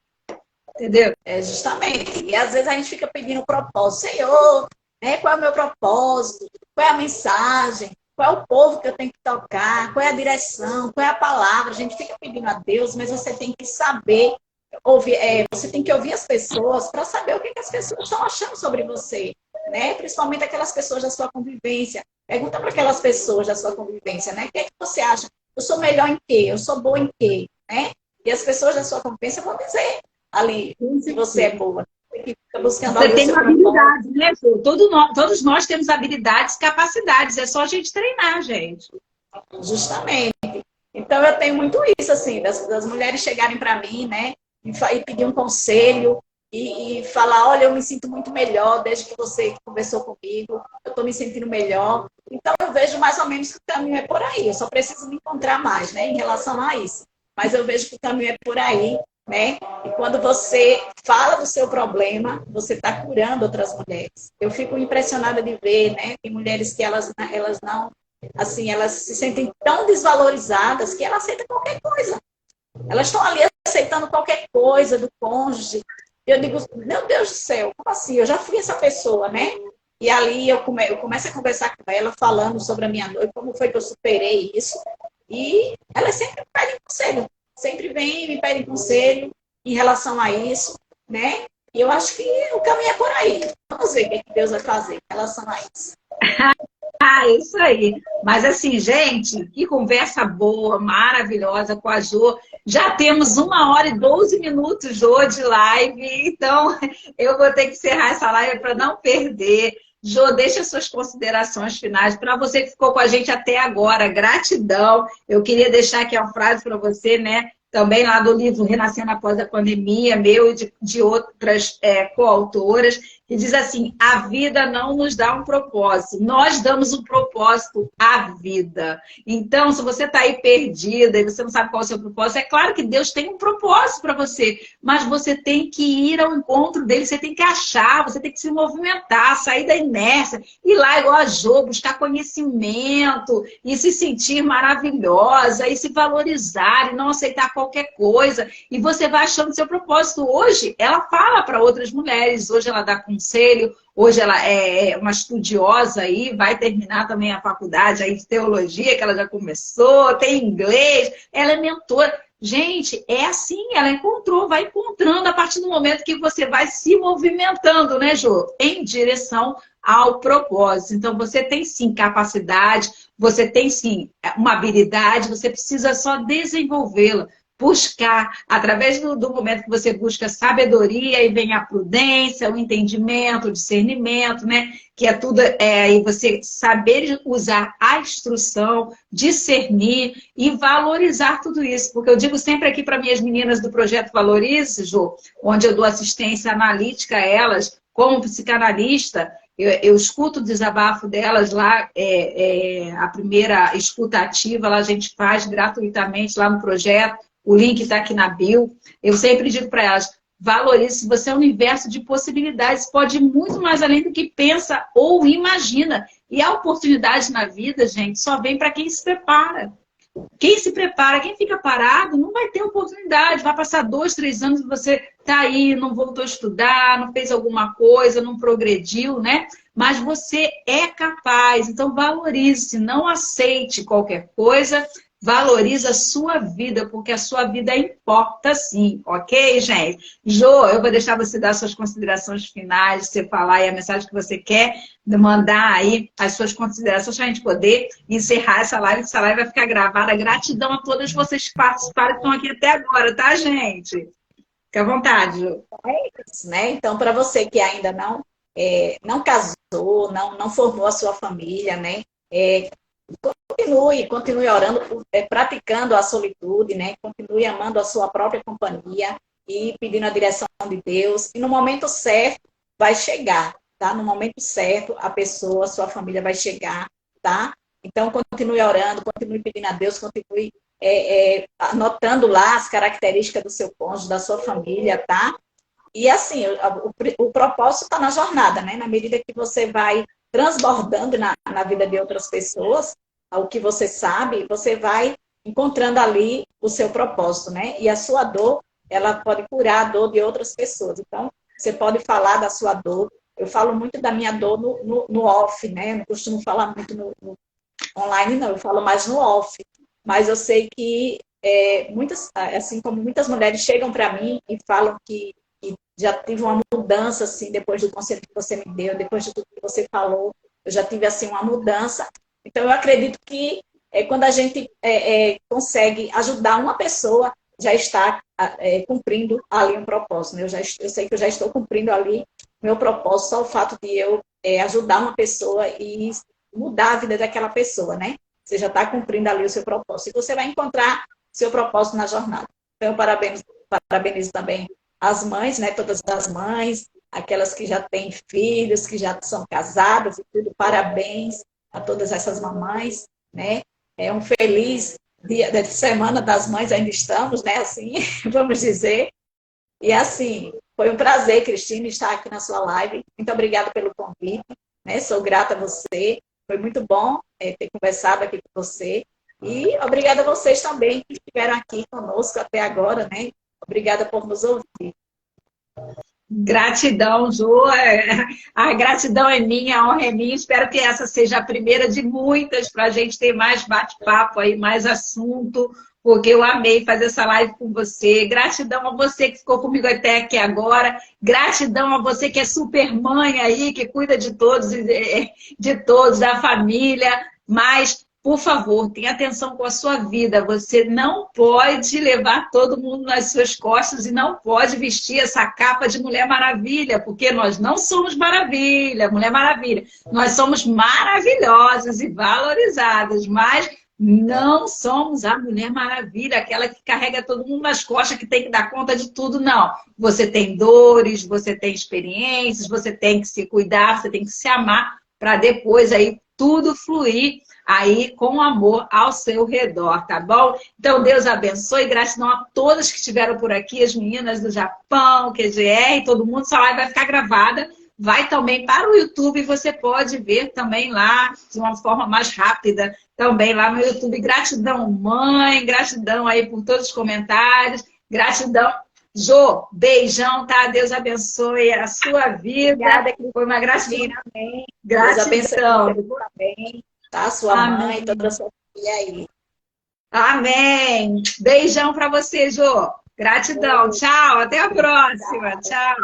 [SPEAKER 3] Entendeu?
[SPEAKER 2] É, justamente. E às vezes a gente fica pedindo propósito. Senhor, né, qual é o meu propósito? Qual é a mensagem? Qual é o povo que eu tenho que tocar? Qual é a direção? Qual é a palavra? A gente fica pedindo a Deus, mas você tem que saber ouvir, você tem que ouvir as pessoas para saber o que as pessoas estão achando sobre você. Né? Principalmente aquelas pessoas da sua convivência. Pergunta para aquelas pessoas da sua convivência, né? O que é que você acha? Eu sou melhor em quê? Eu sou boa em quê? Né? E as pessoas da sua convivência vão dizer ali se você é boa. Tem que ficar buscando
[SPEAKER 3] você tem uma habilidade,
[SPEAKER 2] propósito.
[SPEAKER 3] né, Ju? Todos nós temos habilidades, capacidades. É só a gente treinar, gente.
[SPEAKER 2] Justamente. Então eu tenho muito isso, assim, das mulheres chegarem para mim, né? E pedir um conselho. E falar, olha, eu me sinto muito melhor desde que você conversou comigo, eu estou me sentindo melhor. Então, eu vejo mais ou menos que o caminho é por aí. Eu só preciso me encontrar mais, né, em relação a isso. Mas eu vejo que o caminho é por aí, né? E quando você fala do seu problema, você está curando outras mulheres. Eu fico impressionada de ver, né? Tem mulheres que elas não, assim, elas se sentem tão desvalorizadas que elas aceitam qualquer coisa. Elas estão ali aceitando qualquer coisa do cônjuge. Eu digo, meu Deus do céu, como assim? Eu já fui essa pessoa, né? E ali eu começo a conversar com ela, falando sobre a minha noite, como foi que eu superei isso. E elas sempre me pedem conselho. Sempre vêm e me pedem conselho em relação a isso, né? E eu acho que o caminho é por aí. Vamos ver o que Deus vai fazer em relação a isso.
[SPEAKER 3] Isso aí. Mas assim, gente, que conversa boa, maravilhosa com a Jô. Já temos 1h12, Jô, de live. Então, eu vou ter que encerrar essa live para não perder. Jô, deixa suas considerações finais. Para você que ficou com a gente até agora, gratidão. Eu queria deixar aqui uma frase para você, né? Também lá do livro Renascendo Após a Pandemia, meu e de outras coautoras, que diz assim, a vida não nos dá um propósito, nós damos um propósito à vida. Então, se você está aí perdida e você não sabe qual é o seu propósito, é claro que Deus tem um propósito para você, mas você tem que ir ao encontro dele, você tem que achar, você tem que se movimentar, sair da inércia, ir lá igual a Jô, buscar conhecimento e se sentir maravilhosa e se valorizar e não aceitar qualquer coisa, e você vai achando seu propósito. Hoje, ela fala para outras mulheres, hoje ela dá conselho, hoje ela é uma estudiosa aí, vai terminar também a faculdade aí de teologia, que ela já começou, tem inglês, ela é mentora. Gente, é assim, ela encontrou, vai encontrando a partir do momento que você vai se movimentando, né, Jô? Em direção ao propósito. Então, você tem sim capacidade, você tem sim uma habilidade, você precisa só desenvolvê-la. Buscar, através do momento que você busca sabedoria, e vem a prudência, o entendimento, o discernimento, né? Que é tudo, e você saber usar a instrução, discernir e valorizar tudo isso. Porque eu digo sempre aqui para minhas meninas do Projeto Valorize, Jô, onde eu dou assistência analítica a elas, como psicanalista, eu escuto o desabafo delas lá, a primeira escuta ativa, lá a gente faz gratuitamente lá no projeto. O link está aqui na bio. Eu sempre digo para elas, valorize, você é um universo de possibilidades, pode ir muito mais além do que pensa ou imagina. E a oportunidade na vida, gente, só vem para quem se prepara. Quem se prepara, quem fica parado, não vai ter oportunidade. Vai passar 2, 3 anos e você está aí, não voltou a estudar, não fez alguma coisa, não progrediu, né? Mas você é capaz, então valorize, não aceite qualquer coisa, Valoriza a sua vida, porque a sua vida importa sim, ok, gente? Jô, eu vou deixar você dar suas considerações finais, você falar aí a mensagem que você quer, mandar aí as suas considerações para a gente poder encerrar essa live, que essa live vai ficar gravada. Gratidão a todas vocês que participaram, que estão aqui até agora, tá, gente? Fica à vontade, Jô.
[SPEAKER 2] É isso, né? Então, para você que ainda não casou, não formou a sua família, né? Continue orando, praticando a solitude, né? Continue amando a sua própria companhia e pedindo a direção de Deus. E no momento certo vai chegar, tá? No momento certo a pessoa, a sua família vai chegar, tá? Então continue orando, continue pedindo a Deus, continue anotando lá as características do seu cônjuge, da sua família, tá? E assim, o propósito está na jornada, né? Na medida que você vai transbordando na vida de outras pessoas, o que você sabe, você vai encontrando ali o seu propósito, né? E a sua dor, ela pode curar a dor de outras pessoas. Então, você pode falar da sua dor. Eu falo muito da minha dor no off, né? Eu não costumo falar muito no online, não. Eu falo mais no off. Mas eu sei que assim como muitas mulheres chegam para mim e falam que já tive uma mudança, assim, depois do conselho que você me deu, depois de tudo que você falou, eu já tive, assim, uma mudança. Então, eu acredito que quando a gente consegue ajudar uma pessoa, já está cumprindo ali um propósito, né? Eu sei que eu já estou cumprindo ali meu propósito, só o fato de eu ajudar uma pessoa e mudar a vida daquela pessoa, né? Você já está cumprindo ali o seu propósito. E você vai encontrar seu propósito na jornada. Então, eu parabenizo também as mães, né? Todas as mães, aquelas que já têm filhos, que já são casadas e tudo. Parabéns a todas essas mamães, né? É um feliz dia de Semana das Mães, ainda estamos, né? Assim, vamos dizer. E assim, foi um prazer, Cristina, estar aqui na sua live. Muito obrigada pelo convite, né? Sou grata a você. Foi muito bom ter conversado aqui com você. E obrigada a vocês também que estiveram aqui conosco até agora, né? Obrigada por nos ouvir.
[SPEAKER 3] Gratidão, Jô. A gratidão é minha, a honra é minha. Espero que essa seja a primeira de muitas para a gente ter mais bate-papo aí, mais assunto, porque eu amei fazer essa live com você. Gratidão a você que ficou comigo até aqui agora. Gratidão a você que é super mãe aí, que cuida de todos, da família. Mas por favor, tenha atenção com a sua vida. Você não pode levar todo mundo nas suas costas e não pode vestir essa capa de Mulher Maravilha, porque nós não somos Maravilha, Mulher Maravilha. Nós somos maravilhosas e valorizadas, mas não somos a Mulher Maravilha, aquela que carrega todo mundo nas costas, que tem que dar conta de tudo, não. Você tem dores, você tem experiências, você tem que se cuidar, você tem que se amar, para depois aí tudo fluir aí com amor ao seu redor, tá bom? Então, Deus abençoe, gratidão a todas que estiveram por aqui, as meninas do Japão, QGR, todo mundo, essa live vai ficar gravada, vai também para o YouTube, você pode ver também lá, de uma forma mais rápida, também lá no YouTube. Gratidão, mãe, gratidão aí por todos os comentários, gratidão. Jô, beijão, tá? Deus abençoe a sua vida.
[SPEAKER 2] Obrigada,
[SPEAKER 3] foi uma gratidão.
[SPEAKER 2] Amém.
[SPEAKER 3] Gratidão.
[SPEAKER 2] Deus abençoe também, tá? Sua
[SPEAKER 3] Amém.
[SPEAKER 2] mãe, toda a sua família aí.
[SPEAKER 3] Amém. Beijão para você, Jô. Gratidão. Tchau. Até a próxima. Tchau.